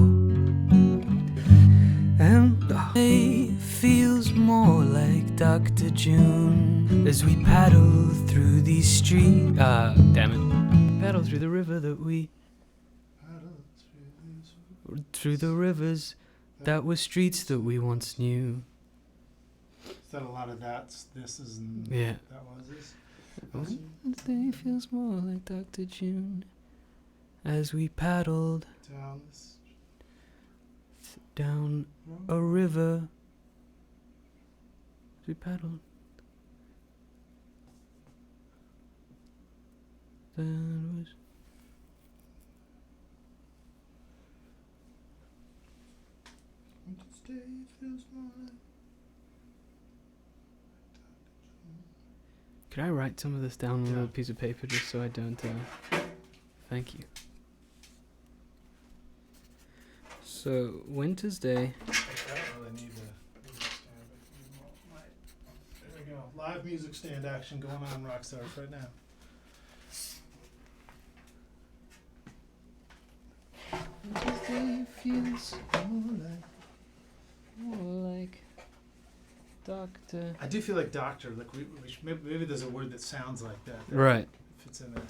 And the day feels more like Dr. June as we paddle through these streets. Damn it. Paddle through the river that we. Through the rivers that were streets that we once knew. Is that a lot of that's this is and Yeah. that was this? Day feels more like Dr. June as we paddled Down this down a river. As we paddled. that was. Could I write some of this down on a Yeah. little piece of paper just so I don't? Thank you. So, Winter's Day. I don't really need the music stand, but there we go. Live music stand action going on Rockstars right now. Winter's Day feels more like Doctor. I do feel like doctor. Like we should, maybe there's a word that sounds like that. Right. If it's in there.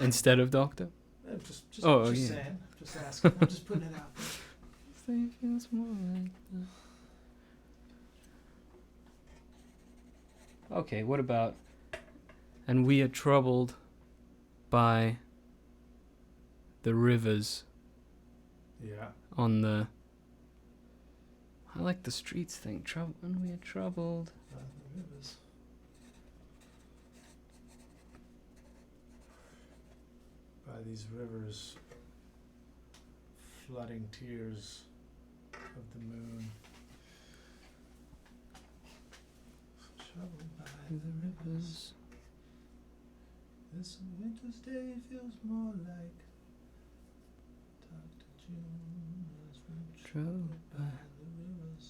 Instead of Doctor? Just Oh, yeah. saying. Just asking. I'm just putting it out there. Day feels more like that. Okay, what about? And we are troubled by the rivers Yeah. on the. I like the streets thing. Trouble, and we are troubled. The rivers. By these rivers, flooding tears of the moon. Troubled by the rivers. This winter's day feels more like Dr. June as we're troubled by the rivers.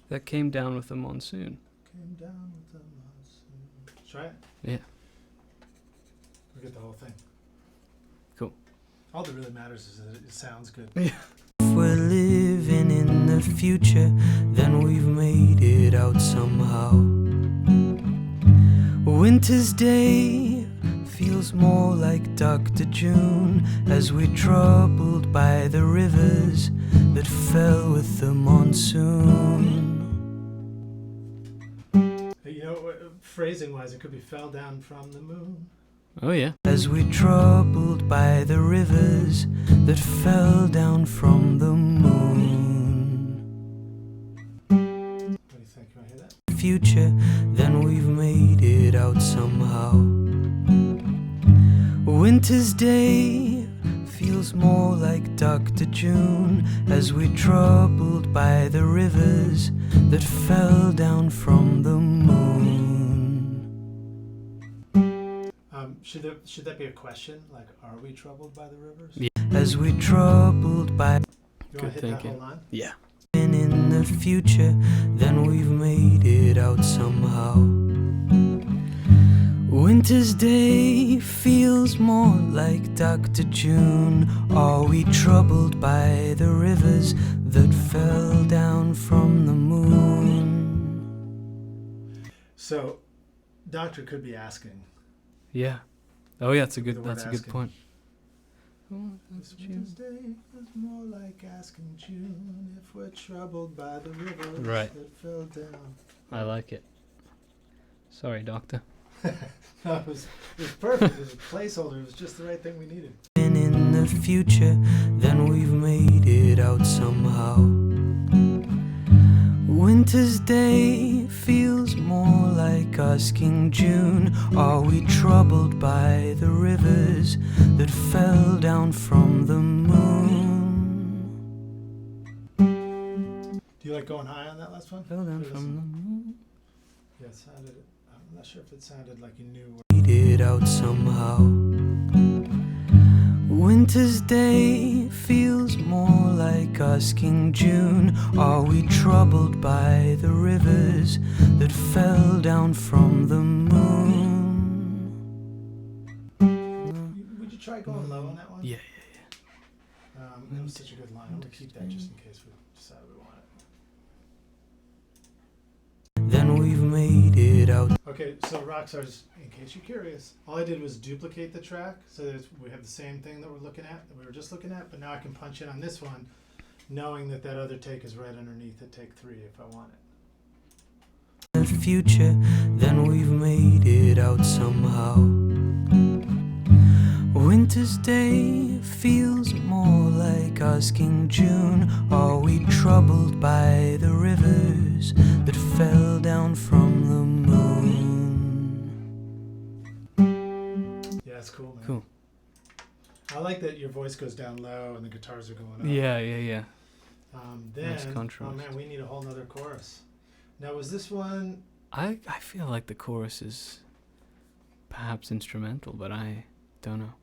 That came down with the monsoon. Came down with the monsoon. Try it. Yeah. We'll get the whole thing. Cool. All that really matters is that it sounds good. If we're living in the future, then we've made it out somehow. Winter's day feels more like Dr. June as we're troubled by the rivers that fell with the monsoon. You know, phrasing wise, it could be fell down from the moon. Oh yeah. As we're troubled by the rivers that fell down from the moon. What do you think? Can I hear that? Future, then we've made it out somehow. Winter's day feels more like Dr. June as we're troubled by the rivers that fell down from the moon. Should that be a question? Like, are we troubled by the rivers? Yeah. As we're troubled by You want Good to hit thinking. that whole line? Yeah. in the future, then we've made it out somehow. Winter's day feels more like Dr. June. Are we troubled by the rivers that fell down from the moon? So, doctor could be asking. Yeah. Oh yeah, that's a The good. word That's a good asking. point. This winter's day is more like asking June if we're troubled by the rivers Right. that fell down. I like it. Sorry, Doctor. No, it was perfect. It was a placeholder. It was just the right thing we needed. And in the future, then we've made it out somehow. Winter's day feels more like asking June. Are we troubled by the rivers that fell down from the moon? Do you like going high on that last one? Fell down Or this from the one? moon. Yeah, it sounded. I'm not sure if it sounded like you knew where. Made it out somehow. Winter's day feels more like asking June. Are we troubled by the rivers that fell down from the moon? Would you try going low on that one? Yeah. That was such a good line. I'm gonna keep that just in case we decide we want it. Then we've made it out. Okay, so Rockstars, in case you're curious, all I did was duplicate the track so that we have the same thing that we're looking at, that we were just looking at, but now I can punch in on this one, knowing that that other take is right underneath at take 3 if I want it. The future, then we've made it out somehow. Winter's day feels more like asking June. Are we troubled by the rivers that fell down from the moon? that's cool, man. Cool. I like that your voice goes down low and the guitars are going up. Yeah. Then, Nice contrast. oh man, we need a whole nother chorus. Now, was this one? I feel like the chorus is perhaps instrumental, but I don't know.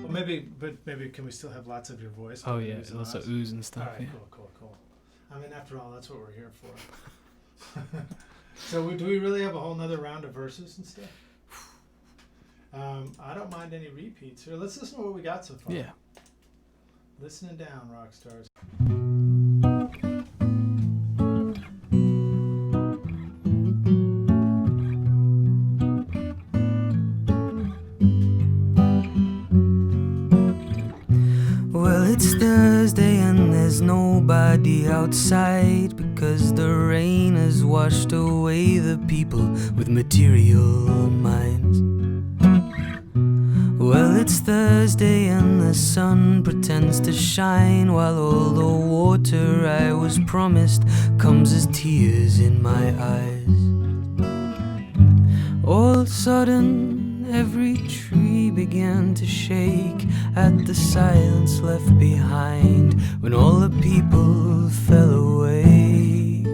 Well, maybe can we still have lots of your voice? Oh yeah, Ooze and lots of ahs? ooze and stuff. All right, Yeah. cool. I mean, after all, that's what we're here for. So do we really have a whole nother round of verses and stuff? I don't mind any repeats here. Let's listen to what we got so far. Yeah. Listening down, Rockstars. Well, it's Thursday and there's nobody outside because the rain has washed away the people with material minds. Well, it's Thursday and the sun pretends to shine while all the water I was promised comes as tears in my eyes. All of a sudden, every tree began to shake at the silence left behind when all the people fell awake.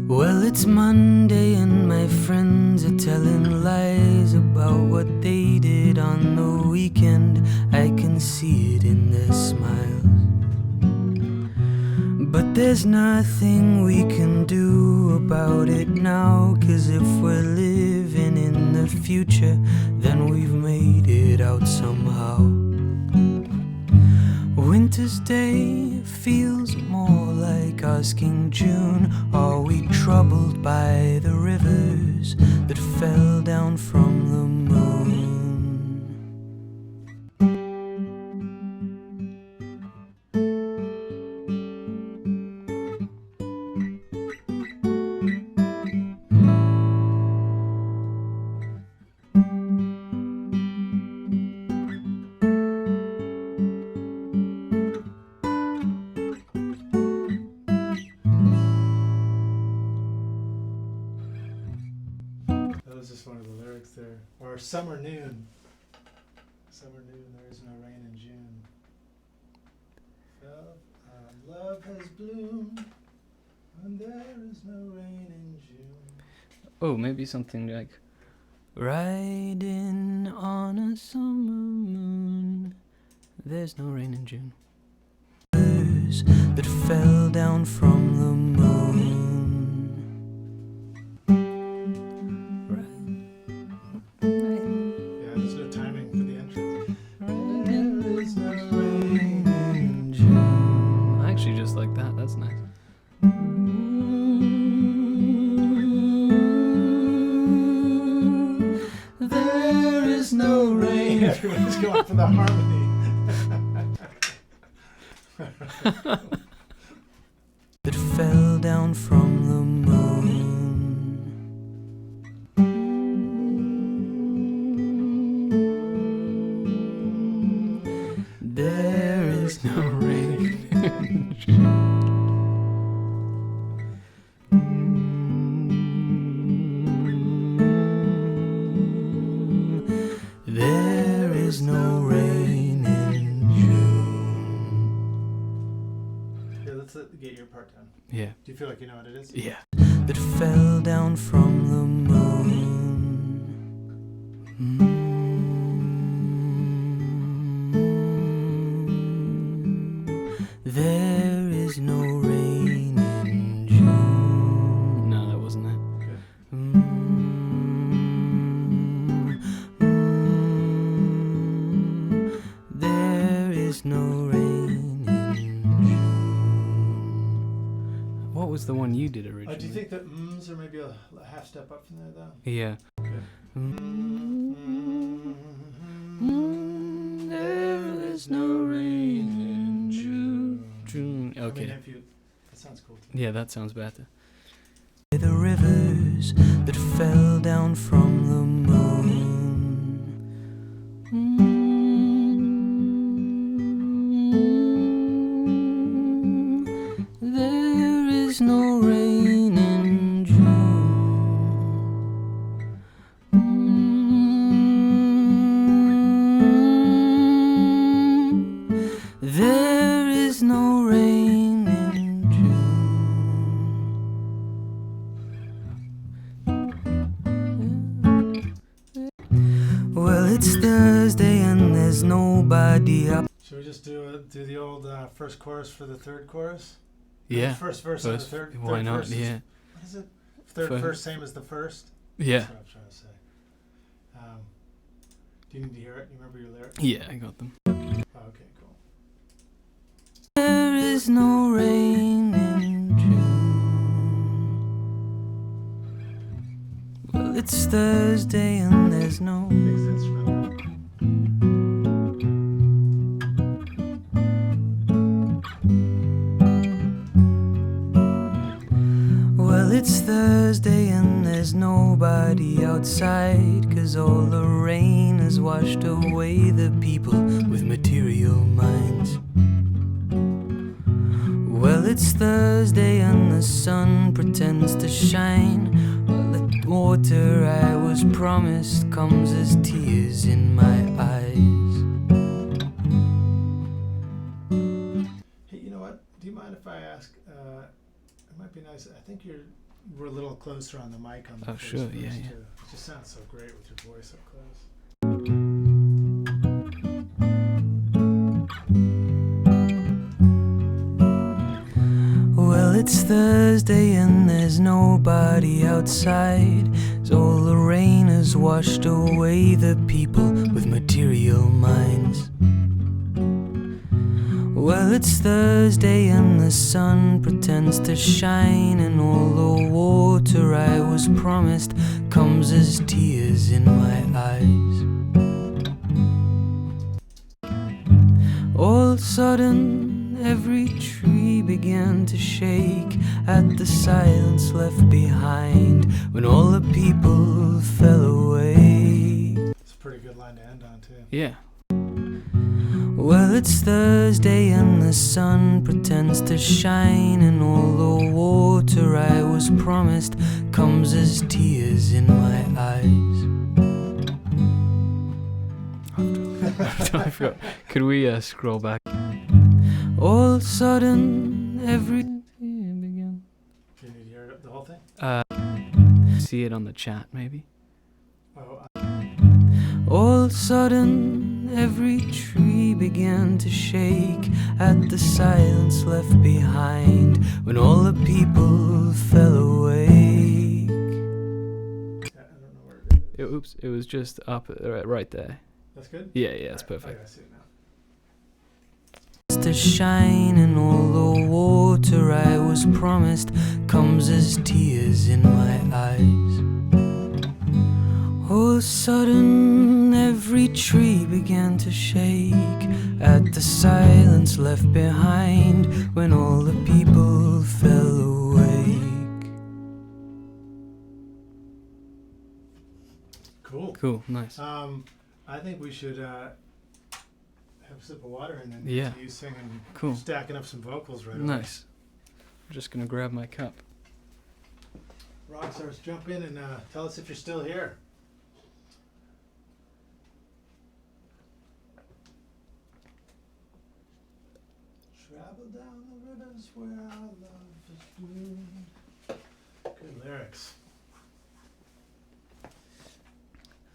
Well, it's Monday and my friends are telling lies about what they did on the weekend. I can see it in their smiles. But there's nothing we can do about it now, 'cause if we're living in the future, then we've made it out somehow. Winter's day feels more like asking June, are we troubled by the rivers that fell down from the moon? That was just one of the lyrics there. Or Summer Noon. Summer Noon, there is no rain in June. Love has bloomed, and there is no rain in June. Oh, maybe something like Riding on a summer moon, there's no rain in June. that fell down from the moon. Yeah, there's no timing for the entrance. There is no rain in I actually just like that. That's nice. There is no rain. Everyone's going for the harmony. That fell down from the moon. There is no rain in June. There is no rain in June. Here, let's get your part down. Yeah. Do you feel like you know what it is? Yeah. That fell down from the moon. There is no rain in June. No, that wasn't it. There is no rain in June. What was the one you did originally? Do you think that mms are maybe a half step up from there, though? Yeah. There is no rain in June. June. I mean, Okay. if you, that sounds cool too. Yeah, that sounds better. The rivers that fell down from the moon. it's Thursday and there's nobody up. Should we just do the old first chorus for the third chorus? Yeah. First verse and the First, third. why third not? verse is- Yeah. What is it? Third First. verse same as the first. Yeah. That's what I'm trying to say. Do you need to hear it? You remember your lyrics? Yeah, I got them. Oh, okay, cool. There is no rain in June. Well, it's Thursday and there's no. Bass instrumental. Well, it's Thursday and there's nobody outside, 'cause all the rain has washed away the people with material minds. Well, it's Thursday and the sun pretends to shine. Well, the water I was promised comes as tears in my eyes. Hey, you know what? Do you mind if I ask? It might be nice. I think we're a little closer on the mic on the Oh, first sure, verse, yeah. too. It just sounds so great with your voice up close. Well, it's Thursday and there's nobody outside, 'cause all the rain has washed away the people with material minds. Well, it's Thursday and the sun pretends to shine, and all the water I was promised comes as tears in my eyes. All of a sudden, every tree began to shake at the silence left behind when all the people fell away. It's a pretty good line to end on, too. Yeah. Well, it's Thursday and the sun pretends to shine, and all the water I was promised comes as tears in my eyes. I forgot. Could we scroll back? All of a sudden, every tree began. Do you need to hear the whole thing? See it on the chat, maybe? Oh, All of a sudden, every tree began to shake at the silence left behind when all the people fell awake. yeah, I don't know where it is. Oops, it was just up right there. That's good? Yeah, yeah, that's Alright, perfect. I see it now. To shine, and all the water I was promised comes as tears in my eyes. All of a sudden, every tree began to shake at the silence left behind when all the people fell awake. Cool. Cool, nice. I think we should have a sip of water and then Yeah. you singing, Cool. stacking up some vocals right away. Nice. I'm just gonna grab my cup. Rockstars, jump in and tell us if you're still here. Travel down the rivers where our love is bloomed. Good lyrics.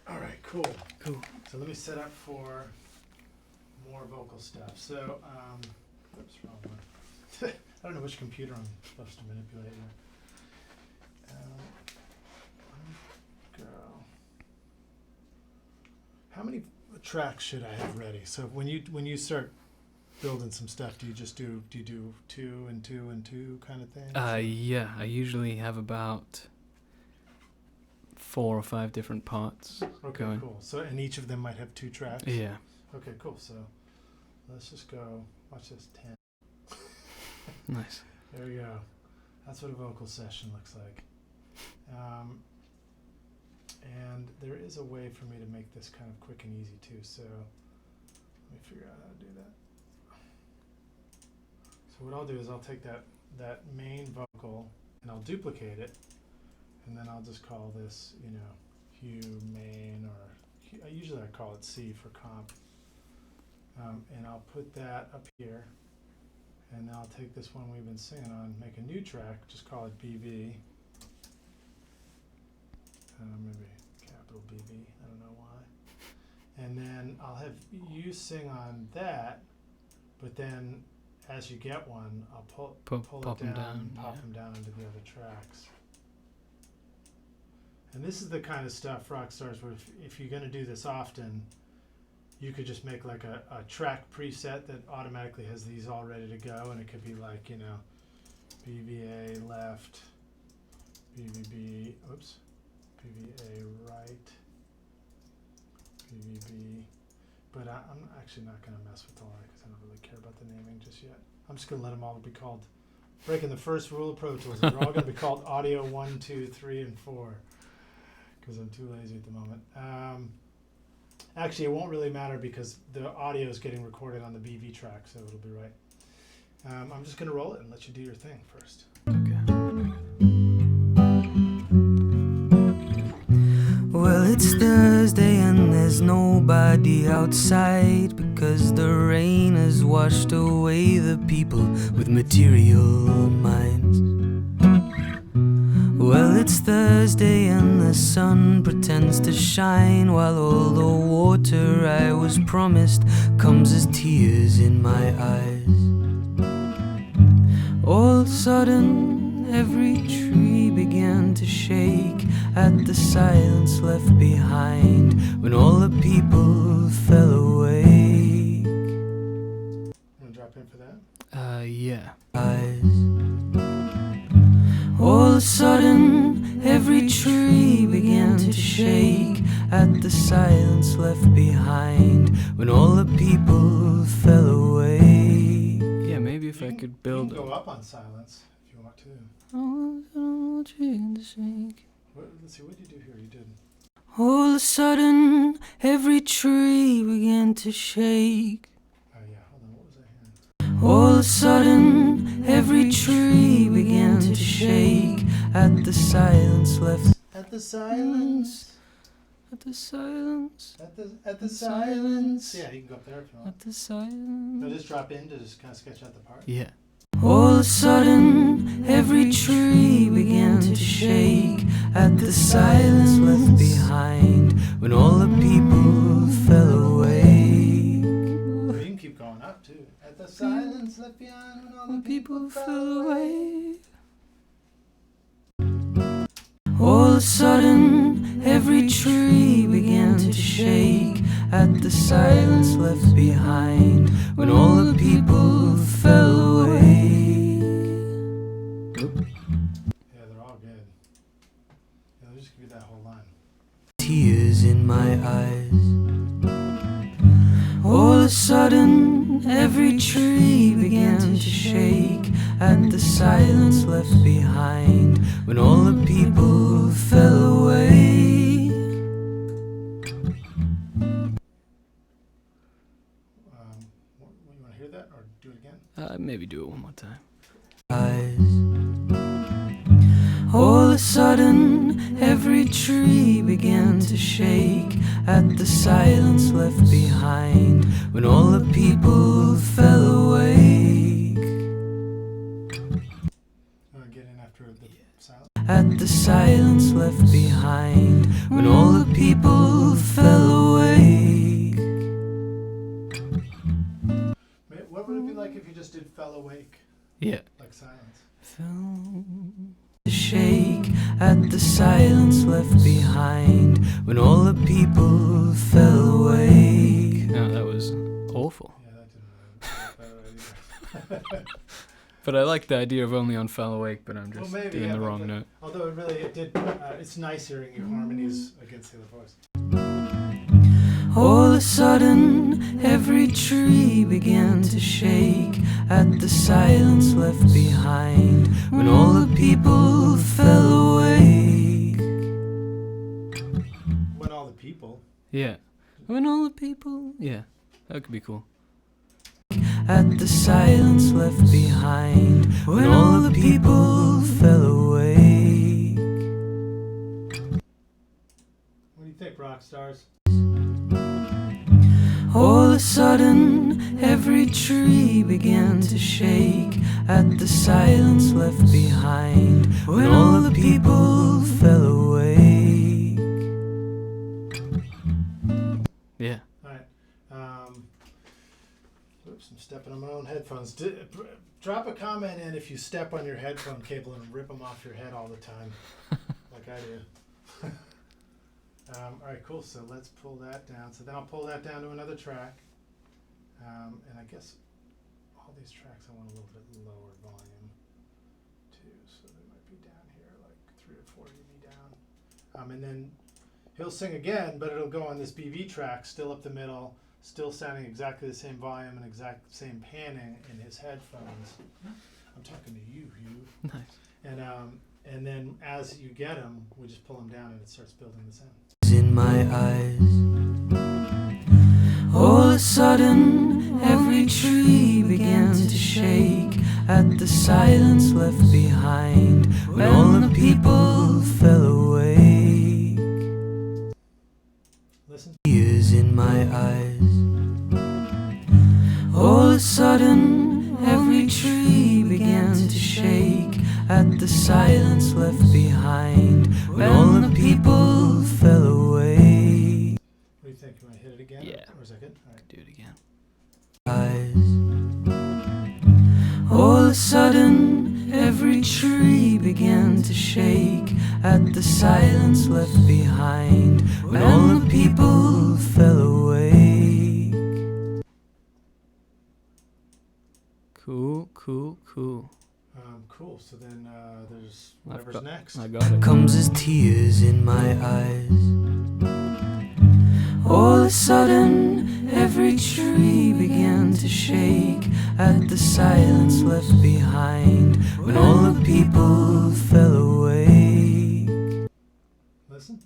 All right, cool. Cool. So let me set up for more vocal stuff. So, oops, wrong one. I don't know which computer I'm supposed to manipulate here. Girl. How many tracks should I have ready? So when you start building some stuff, do you do 2 and 2 and 2 kind of thing? Yeah, I usually have about 4 or 5 different parts Okay, going. cool. So and each of them might have 2 tracks. Yeah. Okay, cool. So let's just go. Watch this 10. Nice. There we go. That's what a vocal session looks like. And there is a way for me to make this kind of quick and easy too. So let me figure out how to do that. So what I'll do is I'll take that main vocal and I'll duplicate it, and then I'll just call this, Hugh main, or usually I call it C for comp. And I'll put that up here. And then I'll take this one we've been singing on, make a new track, just call it BB. Maybe capital BB, I don't know why. and then I'll have you sing on that, but then as you get one, I'll pull Pop it them down, down, pop yeah. them down into the other tracks. And this is the kind of stuff, Rockstars, where if you're going to do this often, you could just make like a track preset that automatically has these all ready to go, and it could be like, you know, BVA left, BVB, oops, BVA right, BVB. But I'm actually not going to mess with all that because I don't really care about the naming just yet. I'm just going to let them all be called, breaking the first rule of Pro Tools, they're all going to be called Audio 1, 2, 3, and 4 because I'm too lazy at the moment. Actually, it won't really matter because the audio is getting recorded on the BV track, so it'll be right. I'm just going to roll it and let you do your thing first. Okay. Well, it's Thursday and there's nobody outside because the rain has washed away the people with material minds. Well, it's Thursday and the sun pretends to shine while all the water I was promised comes as tears in my eyes. All of a sudden, every tree began to shake at the silence left behind when all the people fell awake. You want to drop in for that? Yeah. Eyes. All of a sudden, every tree began to shake at the silence left behind when all the people fell away. Yeah, maybe if I could You build can go up on silence if you want to. All of a sudden, to shake. Let's see, what did you do here? You did. All of a sudden, every tree began to shake. Oh yeah, hold on, what was I hearing? All of a sudden, every tree began to shake at the silence left. At the silence. At the silence. At the silence. Yeah, you can go up there if you want. At the silence. I'll just drop in to just kind of sketch out the part. Yeah. All of a sudden, every tree began to shake at the silence left behind when all the people fell away. Or you can keep going up too. At the silence left behind when all the people fell away. All of a sudden, every tree began to shake at the silence left behind when all the people fell away. Yeah, they're all good. Yeah, I'll just give you that whole line. Tears in my eyes. All of a sudden, every tree began to shake at the silence left behind when all the people fell away. You want to hear that or do it again? Maybe do it one more time. Eyes. All of a sudden, every tree began to shake at the silence left behind when all the people fell awake. You want to get in after the silence? At the silence left behind when all the people fell awake. What would it be like if you just did fell awake? Yeah. Like silence. Fell to shake at the silence left behind when all the people fell awake. No, that was awful. Yeah, that didn't really either. But I like the idea of only on Fell Awake, but I'm just maybe, doing yeah, the but- wrong but- note. Although it did, it's nice hearing your harmonies against the other voice. All of a sudden, every tree began to shake at the silence left behind when all the people fell awake. When all the people. Yeah. When all the people... Yeah, that could be cool. At the silence left behind when all the people fell awake. What do you think, Rockstars? All of a sudden, every tree began to shake at the silence left behind when all the people fell awake. Yeah. Alright, stepping on my own headphones. Drop a comment in if you step on your headphone cable and rip them off your head all the time, like I do. All right, cool. So let's pull that down. So then I'll pull that down to another track. And I guess all these tracks I want a little bit lower volume too. So they might be down here, like 3 or 4 dB down. And then he'll sing again, but it'll go on this BV track, still up the middle, still sounding exactly the same volume and exact same panning in his headphones. I'm talking to you, Hugh. Nice. And then as you get him, we just pull him down and it starts building the sound. In my eyes, all of a sudden, every tree began to shake at the silence left behind when all the people fell awake. Listen. Tears in my eyes. All of a sudden, every tree began to shake at the silence left behind when all the people fell away. What do you think? You want to hit it again? Yeah. Or is that good? All right. Do it again. All of a sudden, every tree began to shake at the silence left behind when all the people fell away. Cool, cool, cool. Cool. So then there's I've whatever's got- next. I got it. Comes as tears in my eyes. All of a sudden, every tree began to shake at the silence left behind when all the people fell away. Listen.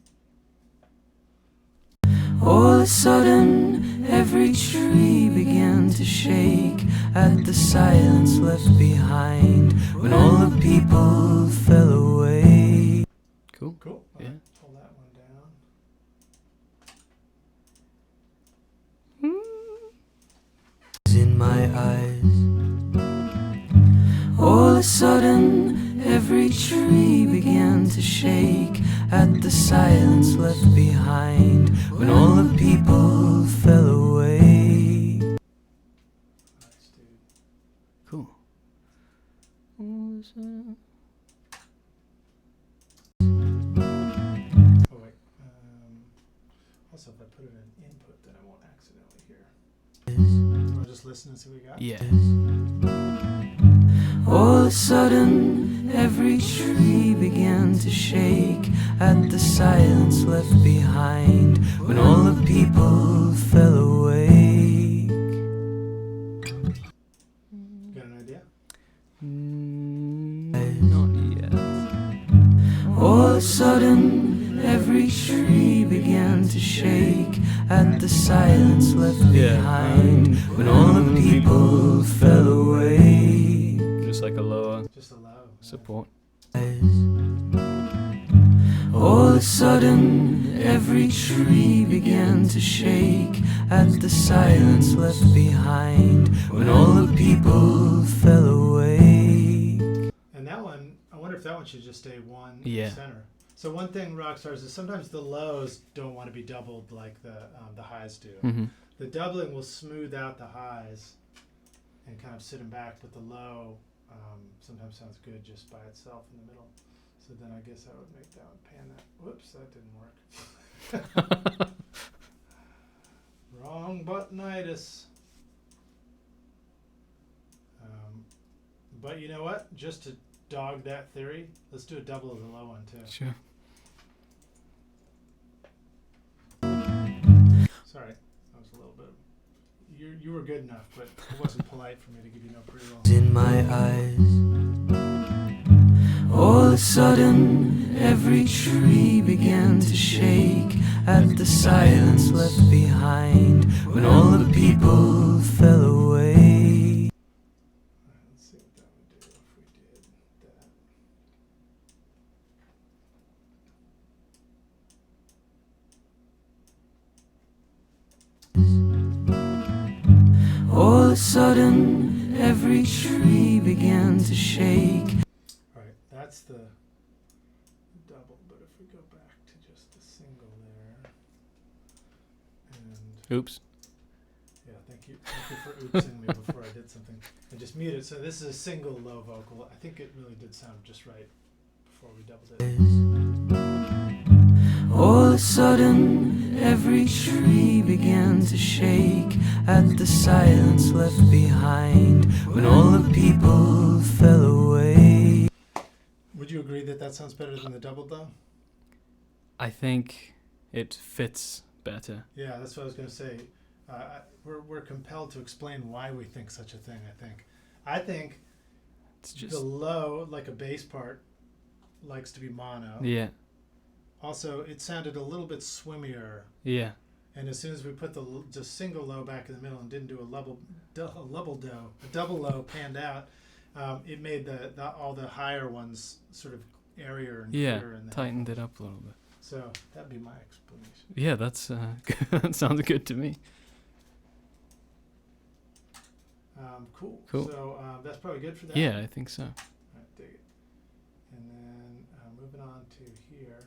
All of a sudden, every tree began to shake at the silence left behind when all the people fell away. Cool. Cool. All Yeah. right, pull that one down. In my eyes. All of a sudden, every tree began to shake at the silence left behind when all the people fell away. Nice, dude. Cool. Oh, wait. Also, if I put it in input, then I won't accidentally hear. Want to just listen and see what we got? Yeah. All of a sudden, every tree began to shake at the silence left behind when all the people fell away. Got an idea? Not yet. All of a sudden, every tree began to shake at the silence left behind when all the people fell away. Just like a lower Just a low. support. All of a sudden, every tree began to shake at the silence left behind when all the people fell away. And that one, I wonder if that one should just stay one Yeah. center. So one thing, Rockstars, is sometimes the lows don't want to be doubled like the highs do. Mm-hmm. The doubling will smooth out the highs and kind of sit them back, but the low sometimes sounds good just by itself in the middle. So then I guess I would make that one pan that. Whoops, that didn't work. Wrong buttonitis. But you know what? Just to dog that theory, let's do a double of the low one too. Sure. Sorry, that was a little bit. You were good enough, but it wasn't polite for me to give you no pre-roll. In my eyes. All of a sudden, every tree began to shake at the silence left behind when all the people fell away. Alright, let's see what that would do if we did that. All of a sudden, every tree began to shake. Alright, that's the double, but if we go back to just the single there, and Oops. yeah, thank Thank you for oopsing me before I did something. I just muted. So this is a single low vocal. I think it really did sound just right before we doubled it. All of a sudden, every tree began to shake at the silence left behind when all the people fell away. Would you agree that that sounds better than the doubled though? I think it fits better. Yeah, that's what I was going to say. We're compelled to explain why we think such a thing, I think It's just the low, like a bass part, likes to be mono. yeah, Also, it sounded a little bit swimmier. yeah, And as soon as we put the single low back in the middle and didn't do a double low panned out, it made all the higher ones sort of airier and yeah. clearer. Tightened it up a little bit. So that'd be my explanation. Yeah, that's that sounds good to me. Cool. Cool. So that's probably good for that. Yeah, I think so. I dig it. And then moving on to here.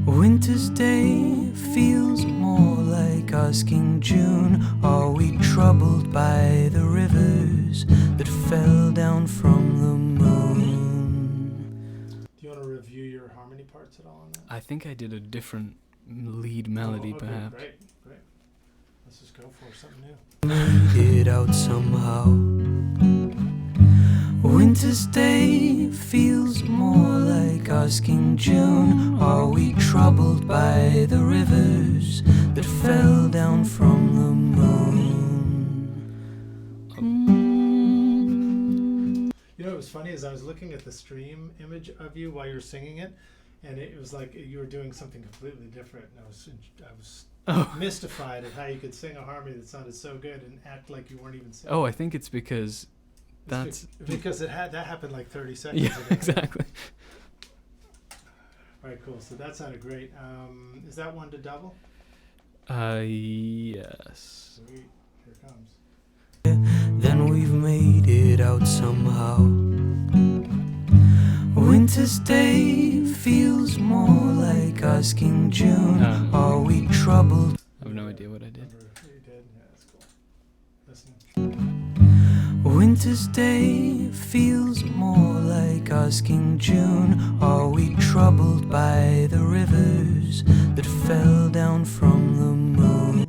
Winter's day feels more like asking June, are we troubled by the rivers that fell down from the moon? Do you want to review your harmony parts at all on that? I think I did a different lead melody, okay, perhaps. Great. Let's just go for something new. Made it out somehow. Winter's day feels more like asking June, are we troubled by the rivers that fell down from the moon? You know what was funny is I was looking at the stream image of you while you were singing it, and it was like you were doing something completely different. And I was mystified at how you could sing a harmony that sounded so good and act like you weren't even singing. Oh, I think it's because that's because that happened like 30 seconds yeah, ago. exactly. All right, cool. So that sounded great. Is that one to double? Yes. Sweet. Here it comes. Then we've made it out somehow. Winter's day feels more like asking June, are we troubled? I have no idea what I did. Remember what you did? Yeah, that's cool. Listening. Winter's day feels more like asking June, are we troubled by the rivers that fell down from the moon?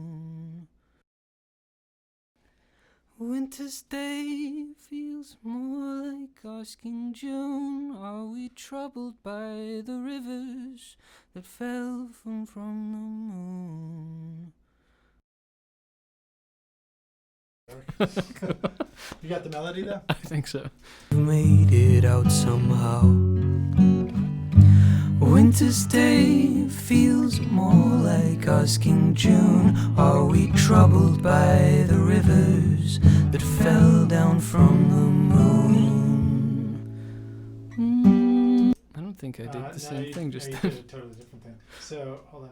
Winter's day feels more like asking June, are we troubled by the rivers that fell from the moon? You got the melody though? I think so. We made it out somehow. Winter's day feels more like asking June, are we troubled by the rivers that fell down from the moon? I don't think I did the No, same thing just you then. did a totally different thing. So hold on.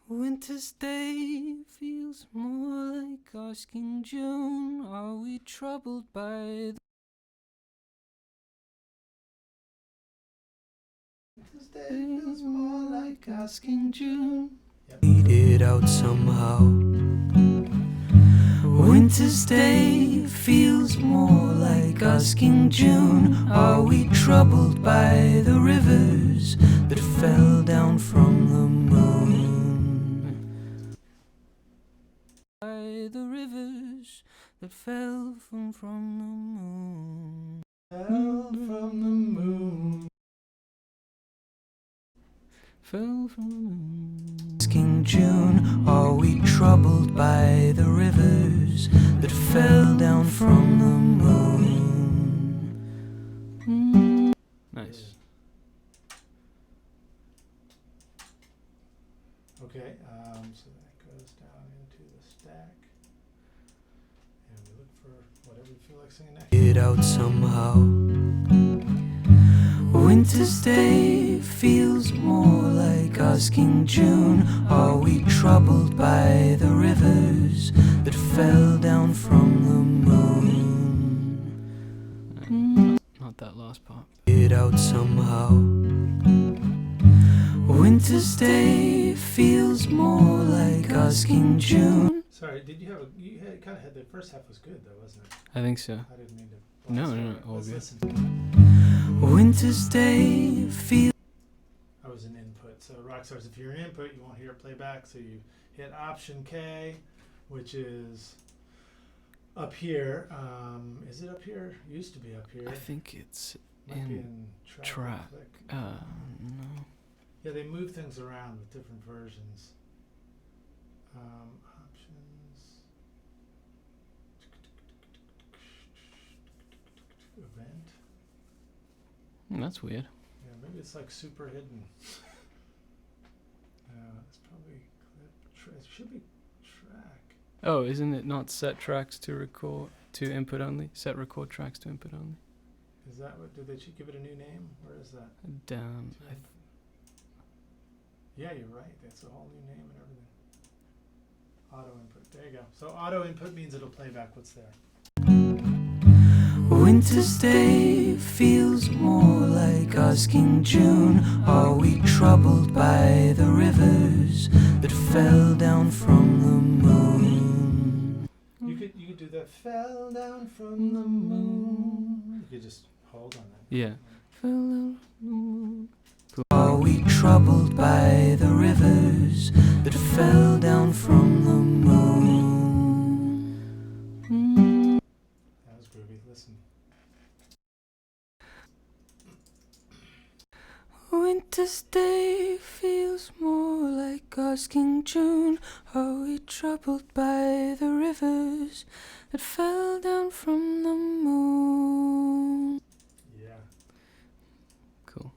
Winter's day feels more like asking June, are we troubled by the Feels more like asking June? Yep. Made it out somehow. Winter's day feels more like asking June, are we troubled by the rivers that fell down from the moon? By the rivers that fell from the moon. Fell from the moon. Fell from the moon. Asking June, are we troubled by the rivers that fell down from the moon? Nice. Okay, so that goes down into the stack. And we look for whatever we feel like singing next. It out somehow. Winter's day feels more like asking June, are we troubled by the rivers that fell down from the moon? Not that last part. It out somehow. Winter's Winter's day feels more like asking June. Sorry, did you have a? You had, kind of had the first half was good though, wasn't it? I think so. I didn't mean to. No, blast no, over it. all Let's good. listen. Winter's day feels. I was an input. So Rockstars, if you're an input, you won't hear it play back. So you hit Option K, which is up here. Is it up here? Used to be up here. I think it's Might be in in track. Click. no. Yeah, they move things around with different versions. Options. Event. That's weird. Yeah, maybe it's like super hidden. It's probably clip. It should be track. Oh, isn't it not set tracks to record to input only? Set record tracks to input only. Is that what? Did they give it a new name? Where is that? Down. Yeah, you're right. That's a whole new name and everything. Auto input. There you go. So auto input means it'll play back what's there. Winter's day feels more like asking June. Are we troubled by the rivers that fell down from the moon? You could do that. Fell down from the moon. You could just hold on that. Yeah. Fell down from the moon. Are we troubled by the rivers that fell down from the moon? That was groovy. Listen. Winter's day feels more like asking June. Are we troubled by the rivers that fell down from the moon? Yeah. Cool.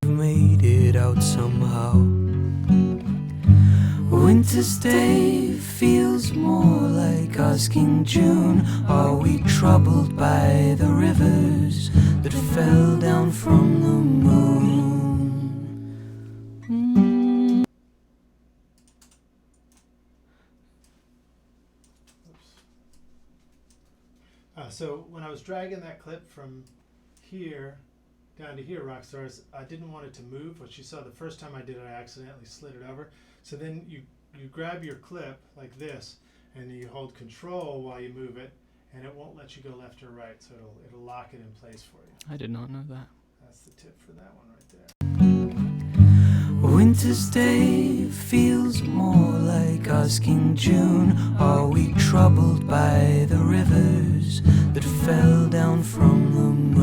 You made it out somehow. Winter's day feels more like asking June. Are we troubled by the rivers that fell down from the moon? So when I was dragging that clip from here down to here, Rockstars, I didn't want it to move. What you saw the first time I did it, I accidentally slid it over. So then you grab your clip like this, and you hold Control while you move it, and it won't let you go left or right. So it'll lock it in place for you. I did not know that. That's the tip for that one right there. Winter's day feels more like asking June. Are we troubled by the rivers that fell down from the moon?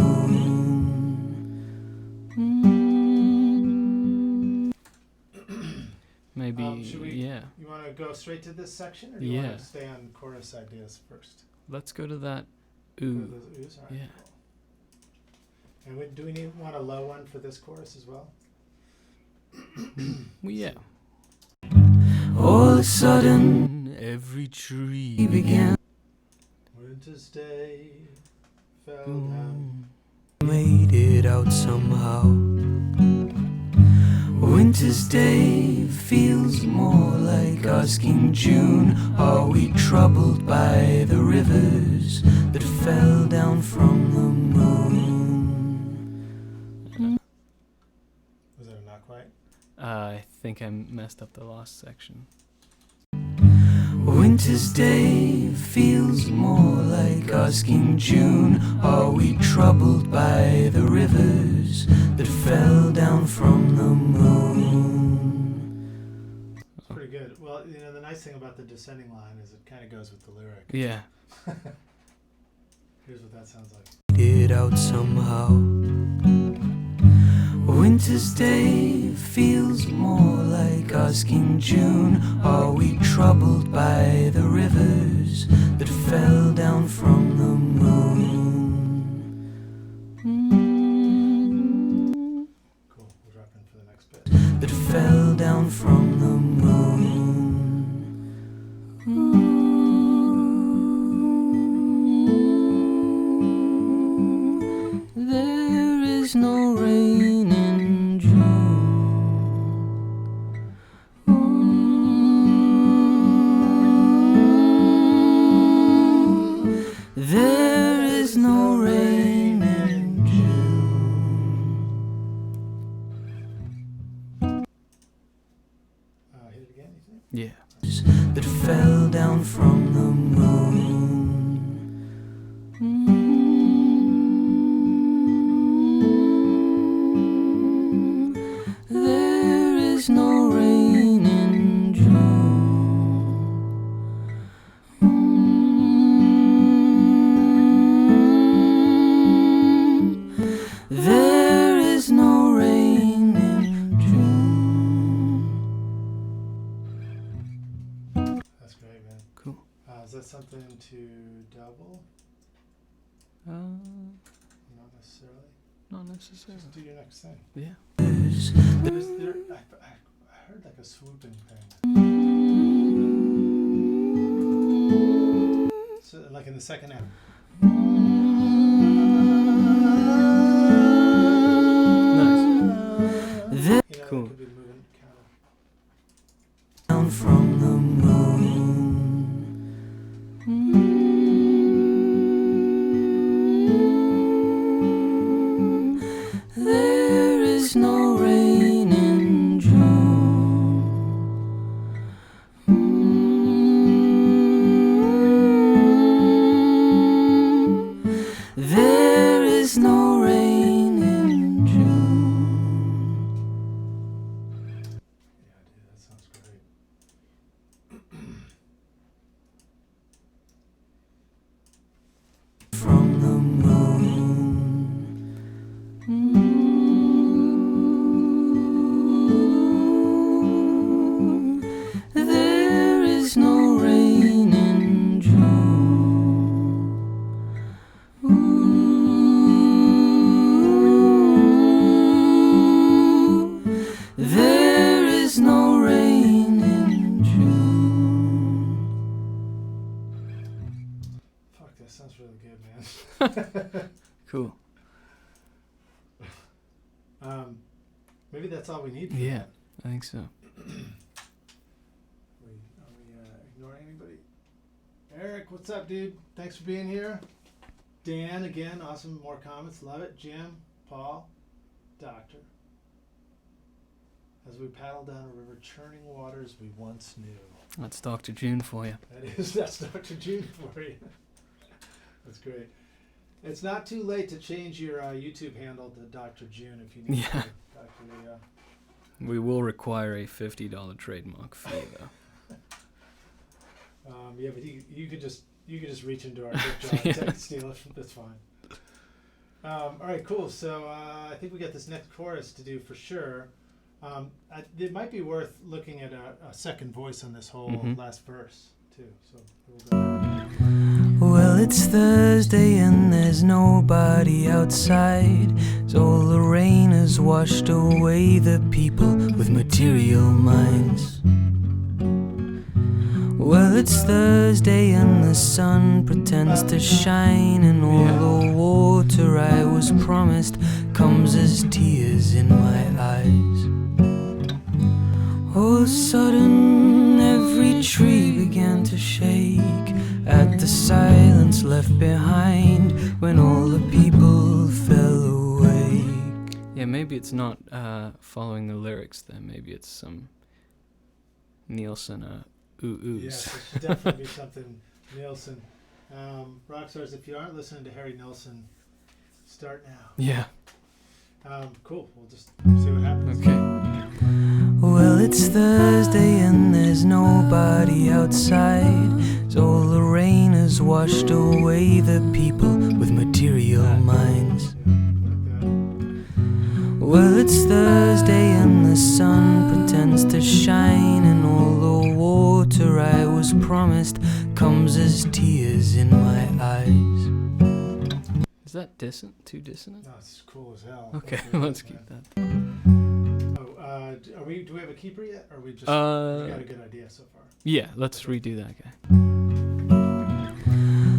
Maybe. Should we- Yeah. You want to go straight to this section, or do you Yeah. want to stay on chorus ideas first? Let's go to that. Go to Ooh. those oohs? All right, Yeah. cool. And do we want a low one for this chorus as well? Well, yeah. All of a sudden, every tree began. Winter's day fell down. Made it out somehow. Winter's day feels more like asking June. Are we troubled by the rivers that fell down from the moon? Was that a not quite? I think I messed up the last section. Winter's day feels more like asking June. Are we troubled by the rivers that fell down from the moon? It's pretty good. Well, the nice thing about the descending line is it kind of goes with the lyric. Yeah. Here's what that sounds like. It out somehow. Winter's day feels more like asking June. Are we troubled by the rivers that fell down from the moon? Cool. We'll drop in for the next bit. That fell down from the moon. There is no rain in June. There to double? Uh, Not necessarily. not necessarily. Just do your next thing. Yeah. I heard like a swooping thing. So like in the second half. Nice. You know, Cool. it could be moving kind of. Down from the moon. There is no rain in June. There is no rain in June. Yeah, dude, that sounds great. From the moon. There is no rain in June. There is no rain in June. Fuck, that sounds really good, man. Cool. Maybe that's all we need for Yeah. that. I think so. Are we ignoring anybody? Eric, what's up, dude? Thanks for being here. Dan, again, awesome. More comments. Love it. Jim, Paul, Doctor. As we paddle down a river, churning waters we once knew. That's Dr. June for you. That's Dr. June for you. That's great. It's not too late to change your YouTube handle to Dr. June if you need Yeah. to. Dr. We will require a $50 trademark fee, though. Yeah, but you could just reach into our tip jar and Yeah. take steal it. That's fine. All right, cool. So I think we got this next chorus to do for sure. It might be worth looking at a second voice on this whole last verse too. So we'll go. Well, it's Thursday and there's nobody outside. So all the rain has washed away the people with material minds. Well, it's Thursday and the sun pretends to shine, and all the water I was promised comes as tears in my eyes. All of a sudden, every tree began to shake at the silence left behind when all the people fell awake. Yeah, maybe it's not following the lyrics then. Maybe it's some Nielsen ooh-oohs. Yes, it should definitely be something Nielsen. Rockstars, if you aren't listening to Harry Nilsson, start now. Yeah. Cool. We'll just see what happens. Okay. Well, it's Thursday and there's nobody outside. So all the rain has washed away the people with material minds. Well, it's Thursday and the sun pretends to shine, and all the water I was promised comes as tears in my eyes. Is that too dissonant? No, it's cool as hell. Okay, That's really let's good, keep man. that. Do we have a keeper yet? Or we just we got a good idea so far? Yeah, let's redo that guy.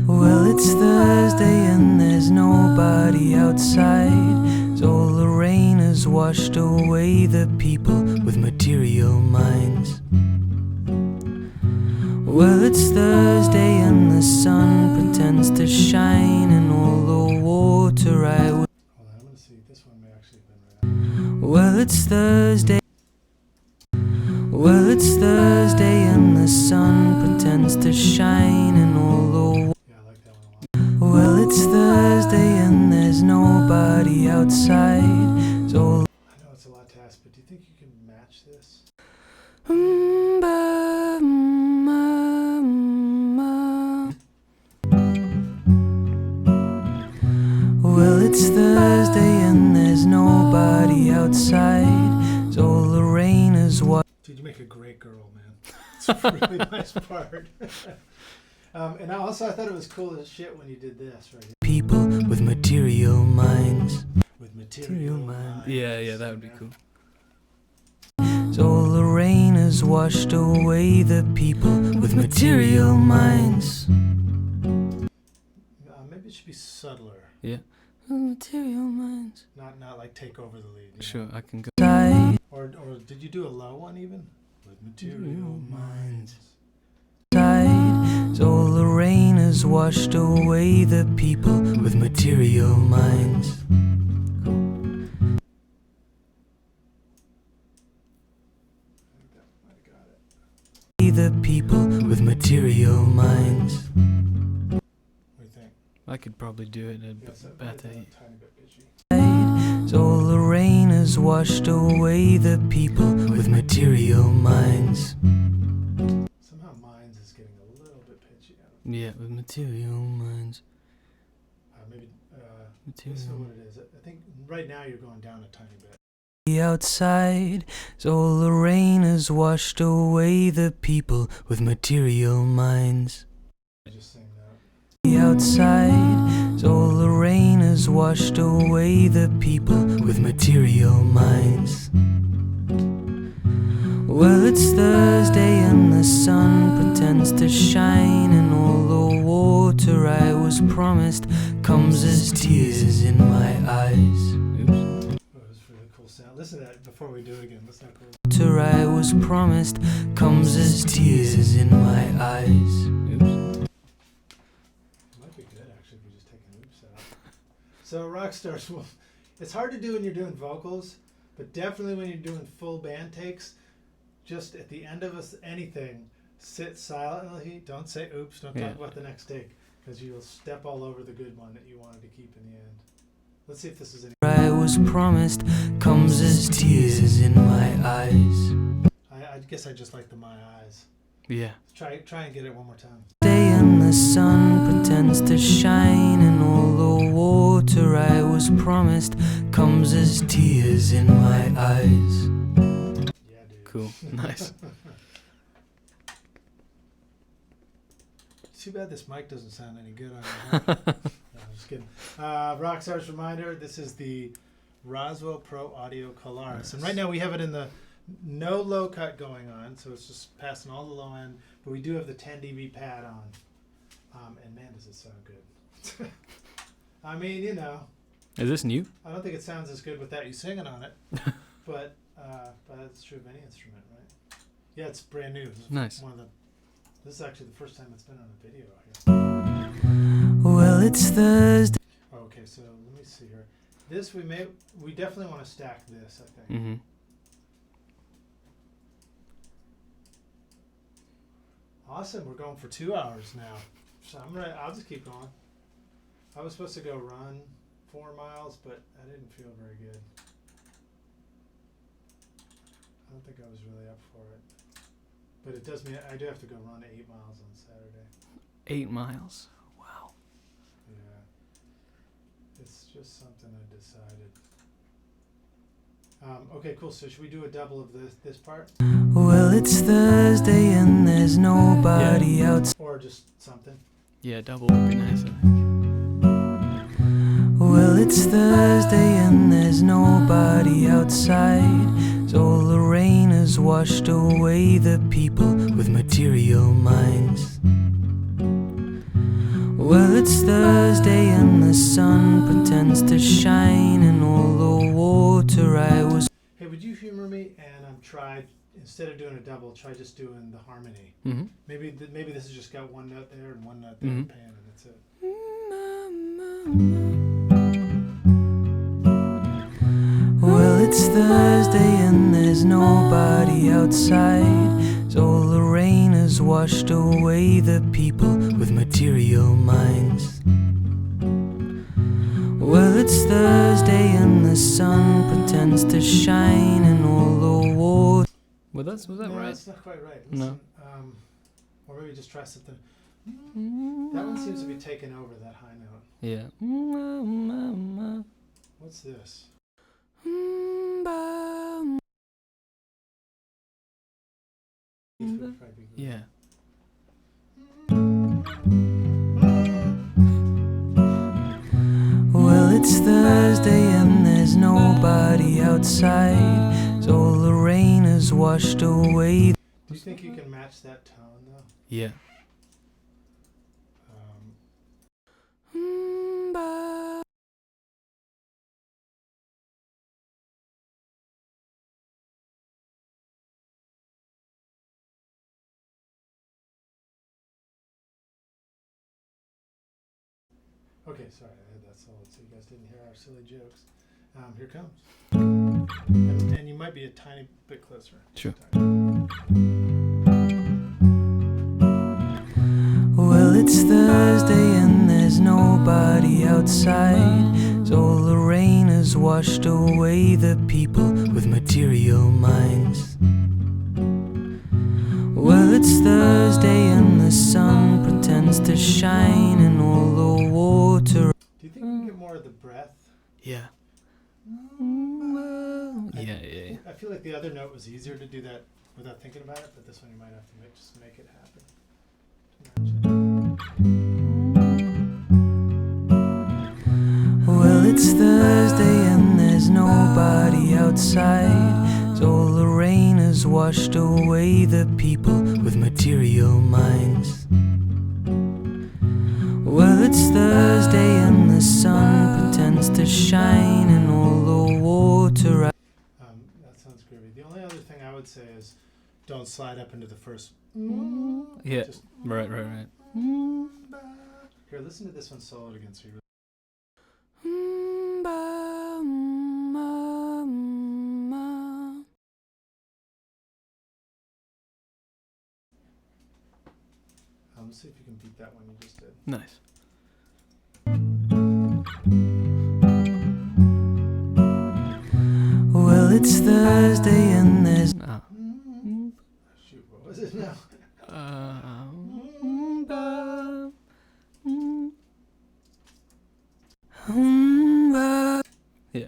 Well, it's Thursday and there's nobody outside. So all the rain has washed away the people with material minds. Well, it's Thursday and the sun pretends to shine, and all the water I was. Hold on, I'm gonna see. This one may actually have been right. Well, it's Thursday. Well, it's Thursday and the sun pretends to shine, and all the. Yeah, I like that one a lot. Well, it's Thursday and there's nobody outside. So. I know it's a lot to ask, but do you think you can match this? Well, it's Thursday and there's nobody outside. So all the rain is what. Dude, you make a great girl, man. It's a really nice part. And also, I thought it was cool as shit when you did this right here. People with material minds. With material minds. Yeah, that would be cool. So all the rain has washed away the people with material minds. Maybe it should be subtler. Yeah, Material minds. Not like take over the lead. You sure, know? I can go. Side, Or did you do a low one even? With material minds. side. So all the rain has washed away the people with material minds. I think that might have got it. The people with material minds. What do you think? I could probably do it a Yeah, bit so better. maybe a tiny bit bitchy. So all the rain has washed away the people with material minds. Somehow minds is getting a little bit pitchy. Yeah, With material minds. Maybe this is Material. what it is. I think right now you're going down a tiny bit. Outside, so all the rain has washed away the people with material minds. I just sing that. Outside, so all the rain has washed away the people with material minds. Well, it's Thursday and the sun pretends to shine, and all the water I was promised comes as tears in my eyes. Oops. Oh, it was a really cool sound. Listen to that before we do it again. Listen to that cool. Water I was promised comes as tears in my eyes. Oops. It might be good actually if we just take an oops out. So Rockstars, well, it's hard to do when you're doing vocals, but definitely when you're doing full band takes, just at the end of anything, sit silently. Don't say oops. Don't Yeah. talk about the next take, because you'll step all over the good one that you wanted to keep in the end. Let's see if this is any. I was promised comes as tears in my eyes. I guess I just like the my eyes. Yeah. Try and get it one more time. Day and the sun pretends to shine, and all the water I was promised comes as tears in my eyes. Yeah, dude. Cool. Nice. Too bad this mic doesn't sound any good on your mic. No, I'm just kidding. Rockstars reminder, this is the Roswell Pro Audio Colares. And right now we have it in the no low cut going on, so it's just passing all the low end, but we do have the 10 dB pad on. And man, does it sound good. I mean, you know, Is this new? I don't think it sounds as good without you singing on it, but that's true of any instrument, right? Yeah, it's brand new. This is Nice. This is actually the first time it's been on a video here. Well, it's Thursday. Okay, so let me see here. This we definitely want to stack this, I think. Mm-hmm. Awesome, we're going for 2 hours now. So I'll just keep going. I was supposed to go run 4 miles, but I didn't feel very good. I don't think I was really up for it. But it does mean I do have to go run 8 miles on Saturday. 8 miles. Wow. Yeah. It's just something I decided. Okay, cool. So should we do a double of this part? Well, it's Thursday and there's nobody outside. Or just something? Yeah, double would be nice. I think. Well, it's Thursday and there's nobody outside. So all the rain has washed away the people with material minds. Well, it's Thursday and the sun pretends to shine, and all the water I was. Hey, would you humor me and try, instead of doing a double, try just doing the harmony? Mm-hmm. Maybe this has just got one note there and one note there in Mhm. pan, and that's it. Well, it's Thursday and there's nobody outside. So all the rain has washed away the people with material minds. Well, it's Thursday and the sun pretends to shine, and all the water. Was that No, right? that's not quite right. No. Listen, or maybe just try something. That one seems to be taking over that high note. Yeah. What's this? These would probably be good. Yeah. Well, it's Thursday and there's nobody outside, so all the rain has washed away. Do you think you can match that tone though? Yeah. Okay, sorry, that's all. So you guys didn't hear our silly jokes. Here it comes. And you might be a tiny bit closer. Sure. Well, it's Thursday and there's nobody outside, so all the rain has washed away the people with material minds. Well, it's Thursday and the sun pretends to shine and all the water. Do you think you can get more of the breath? Yeah. Yeah. I feel like the other note was easier to do that without thinking about it, but this one you might have to just make it happen. Well, it's Thursday and there's nobody outside, so all the rain has washed away the people with material minds. Well, it's Thursday and the sun pretends to shine and all the water. That sounds groovy. The only other thing I would say is don't slide up into the first. Yeah. Just Right. Here, listen to this one soloed again. So you let's see if you can beat that one you just did. Nice. Well, it's Thursday and there's Shoot, what was it now? Yeah.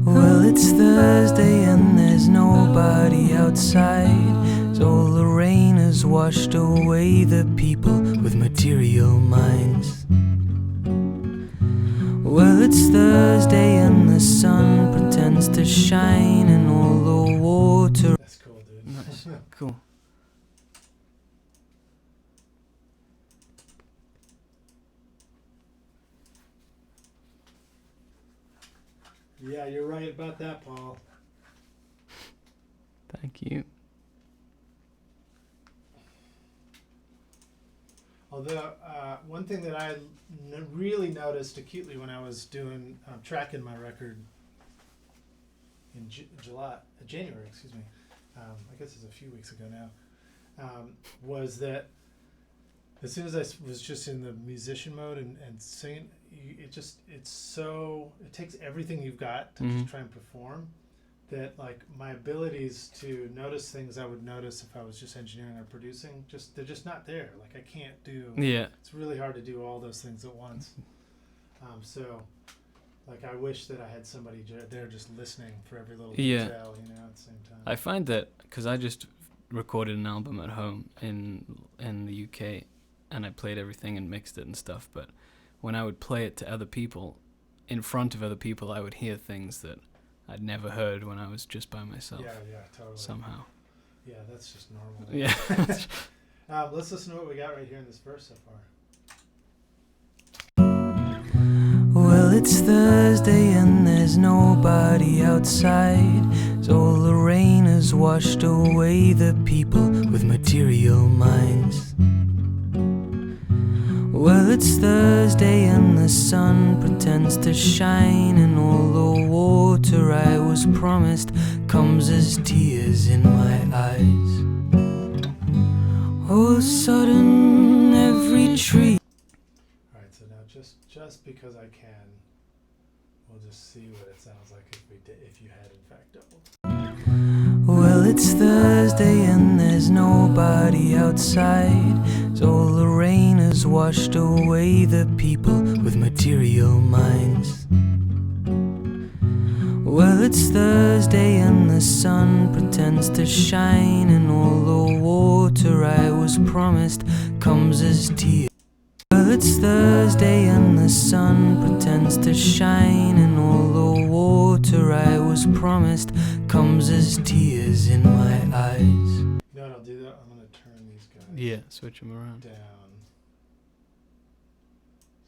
Well, it's Thursday and there's nobody outside, so all the rain has washed away the people with material minds. Well, it's Thursday and the sun pretends to shine and all the water. That's cool, dude. Nice. Cool. Yeah, you're right about that, Paul. Thank you. Although, one thing that I really noticed acutely when I was doing tracking my record in January, excuse me. I guess it's a few weeks ago now. Was that as soon as I was just in the musician mode and singing, it takes everything you've got to just try and perform. That like my abilities to notice things I would notice if I was just engineering or producing, they're just not there. Like I can't do. Yeah. It's really hard to do all those things at once. So, like I wish that I had somebody there just listening for every little detail, at the same time. I find that because I just recorded an album at home in the UK, and I played everything and mixed it and stuff. But when I would play it to other people, in front of other people, I would hear things that I'd never heard when I was just by myself. Yeah, totally. Somehow. Yeah, that's just normal. Yeah. Let's listen to what we got right here in this verse so far. Well, it's Thursday and there's nobody outside, so all the rain has washed away the people with material minds. Well, it's Thursday and the sun pretends to shine and all the water I was promised comes as tears in my eyes. Oh, sudden every tree. Alright, so now just because I can, we'll just see what it sounds like if you had in fact doubled. Well, it's Thursday and there's nobody outside, so all the rain has washed away the people with material minds. Well, it's Thursday and the sun pretends to shine, and all the water I was promised comes as tears. Well, it's Thursday and the sun pretends to shine, and all the water I was promised comes as tears in my eyes. You know what I'll do that? I'm gonna turn these guys Yeah, switch them around. down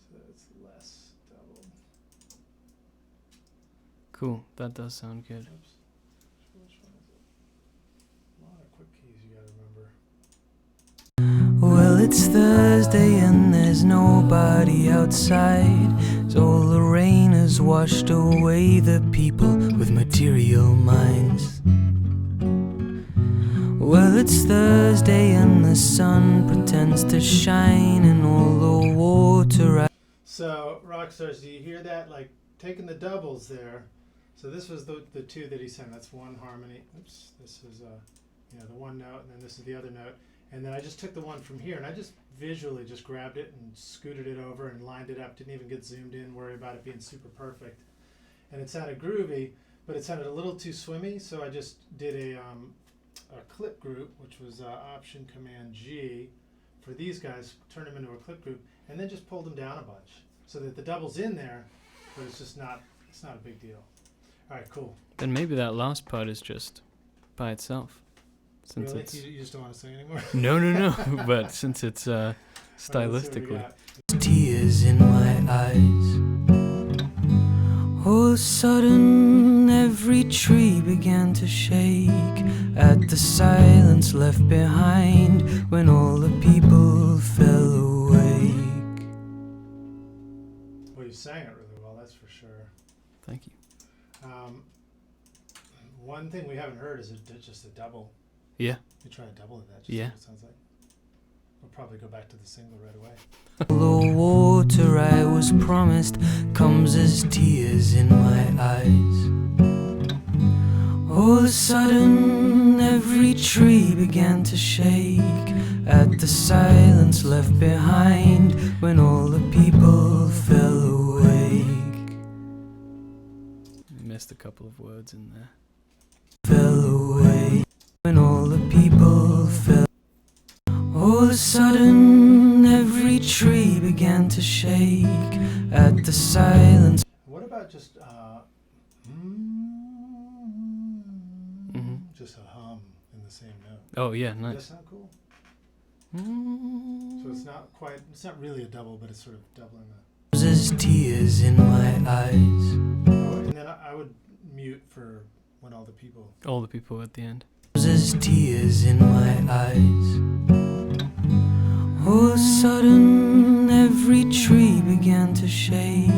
so it's less double. Cool, that does sound good. Oops. Which one is it? A lot of quick keys you gotta remember. Well, it's Thursday and there's nobody outside, so all the rain has washed away the people with material minds. Well, it's Thursday and the sun pretends to shine, and all the water So, Rockstars, do you hear that? Like, taking the doubles there. So this was the two that he sent. That's one harmony. Oops. This is the one note, and then this is the other note. And then I just took the one from here, and I just visually just grabbed it and scooted it over and lined it up. Didn't even get zoomed in, worry about it being super perfect. And it sounded groovy, but it sounded a little too swimmy. So I just did a clip group, which was Option Command G for these guys. Turned them into a clip group, and then just pulled them down a bunch so that the double's in there, but it's just not. It's not a big deal. All right, cool. Then maybe that last part is just by itself. Since Really? it's You just don't want to sing anymore? no, but since it's All right, let's see what we stylistically. got. tears in my eyes. All of a sudden, every tree began to shake at the silence left behind when all the people fell awake. Well, you sang it really well, that's for sure. Thank you. One thing we haven't heard is just a double. Yeah. You try a double of that. Just Yeah. see what it sounds like. We'll probably go back to the single right away. The water I was promised comes as tears in my eyes. All of a sudden, every tree began to shake at the silence left behind when all the people fell awake. Missed a couple of words in there. Fell away when all the people fell. All of a sudden, every tree began to shake at the silence. What about just just a hum in the same note? Oh yeah, Does that nice. sound cool? So it's not quite. It's not really a double, but it's sort of doubling the. There's tears in my eyes. Oh, and then I would mute for when all the people. All the people at the end. There's tears in my eyes. All of a sudden, every tree began to shake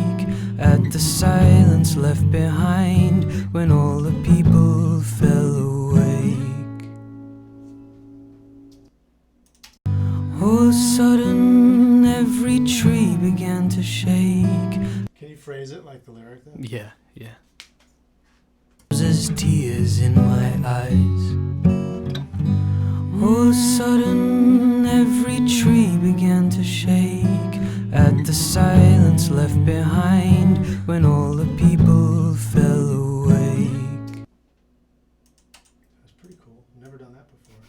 at the silence left behind when all the people fell awake. All of a sudden, every tree began to shake. Can you phrase it like the lyric then? Yeah, yeah. There's tears in my eyes. All of a sudden, every tree began to shake at the silence left behind when all the people fell awake. That's pretty cool. Never done that before.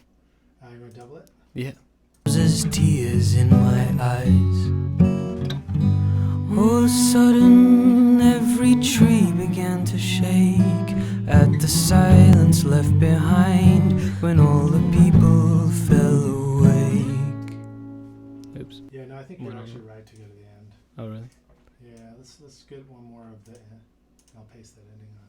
You want to double it? Yeah. There's tears in my eyes. All of a sudden, every tree began to shake at the silence left behind when all the people fell awake. Oops. Yeah, no, I think you're Whatever. actually right to go to the end. Oh really? Yeah, let's get one more of the end. I'll paste that ending on.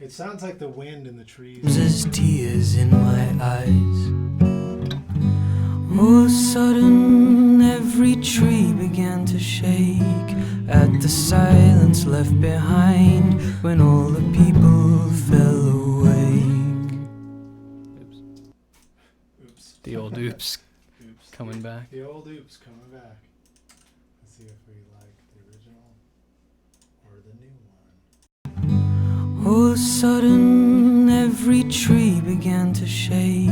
It sounds like the wind in the trees. There's tears in my eyes. All of a sudden, every tree began to shake at the silence left behind when all the people fell awake. Oops. Oops. The old oops Oops. coming back. The old oops coming back. Let's see if we like the original or the new one. All of a sudden, every tree began to shake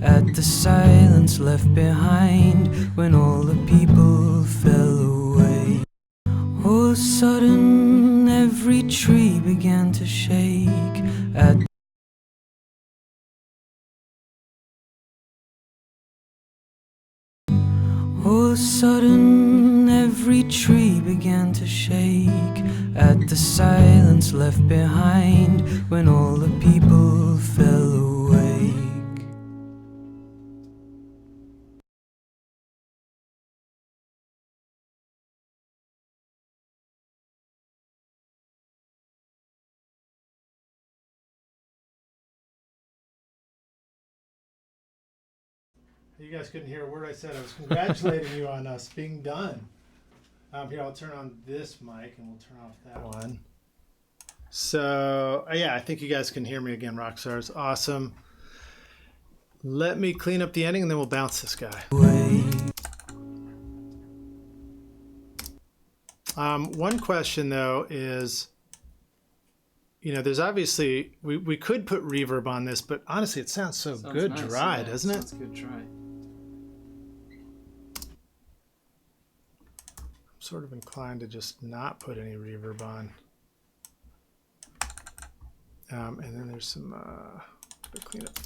at the silence left behind when all the people fell away. All of a sudden, every tree began began to shake at all of a sudden every tree began to shake at the silence left behind when all the people fell awake. You guys couldn't hear a word I said. I was congratulating you on us being done. Here, I'll turn on this mic and we'll turn off that one. So, yeah, I think you guys can hear me again, Rockstars. Awesome. Let me clean up the ending and then we'll bounce this guy. One question, though, is, you know, there's obviously, we could put reverb on this, but honestly, it sounds so good nice, dry, doesn't it? Sounds good dry. Sort of inclined to just not put any reverb on. And then there's some clean up.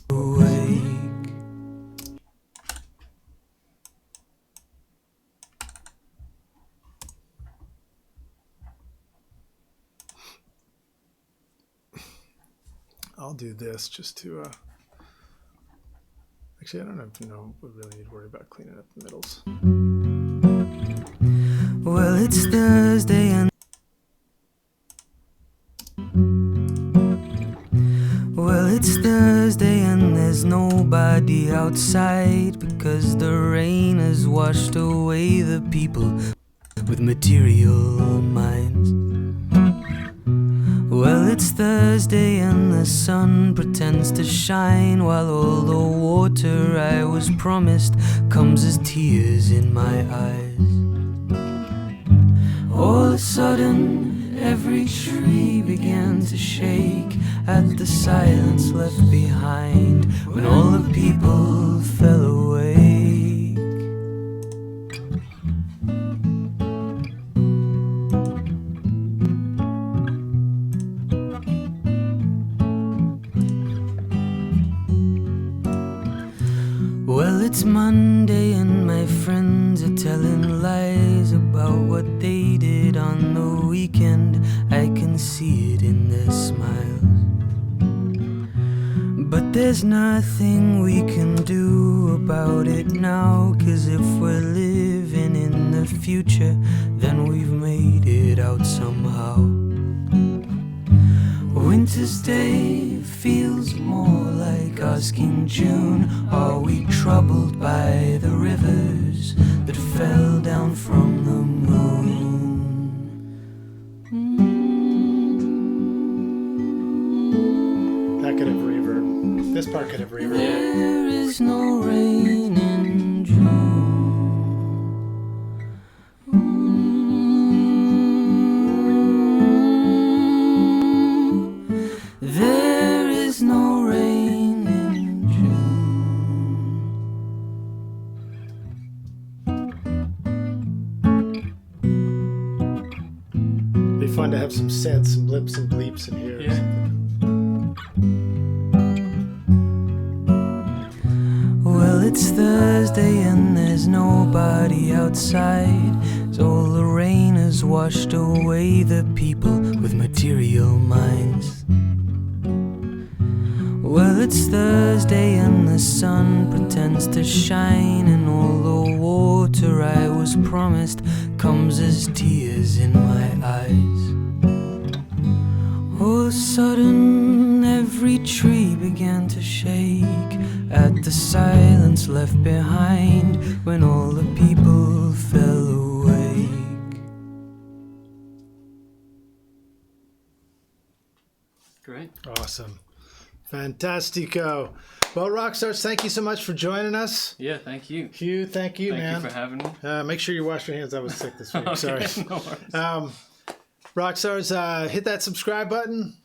I'll do this just to actually I don't know if we really need to worry about cleaning up the middles. Well, it's Thursday and there's nobody outside because the rain has washed away the people with material minds. Well, it's Thursday and the sun pretends to shine while all the water I was promised comes as tears in my eyes. All of a sudden, every tree began to shake at the silence left behind when all the people fell awake. Well, it's Monday and my friends are telling lies about what they did on the weekend. I can see it in their smiles. But there's nothing we can do about it now, 'cause if we're living in the future, then we've made it out somehow. Winter's day feels more like asking June, are we troubled by the rivers that fell down from the moon? That could have reverb. This part could have reverb. There is no rain in June. There is no rain in It'd be fun to have some synths, some blips and bleeps in here. Yeah. Well, it's Thursday and there's nobody outside, so all the rain has washed away the people with material minds. Well, it's Thursday and the sun pretends to shine, and all the water I was promised comes as tears in my eyes. All of a sudden every tree began to shake at the silence left behind when all the people fell awake. Great. Awesome. Fantastico. Well, Rockstars, thank you so much for joining us. Yeah, thank you. Hugh, thank you, Thank man. you for having me. Make sure you wash your hands. I was sick this week. Okay, Sorry. no worries. Rockstars, hit that subscribe button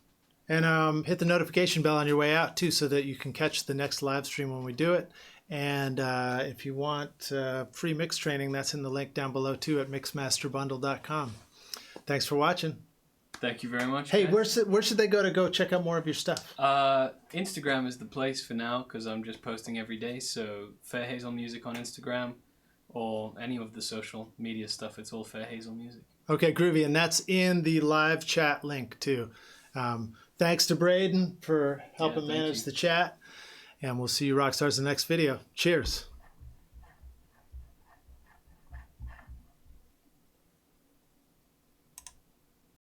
and hit the notification bell on your way out, too, so that you can catch the next live stream when we do it. And if you want free mix training, that's in the link down below, too, at mixmasterbundle.com. Thanks for watching. Thank you very much. Hey, guys. where should they go check out more of your stuff? Instagram is the place for now because I'm just posting every day. So Fairhazel Music on Instagram or any of the social media stuff. It's all Fairhazel Music. Okay, groovy. And that's in the live chat link too. Thanks to Braden for helping thank manage you. the chat. And we'll see you Rockstars in the next video. Cheers.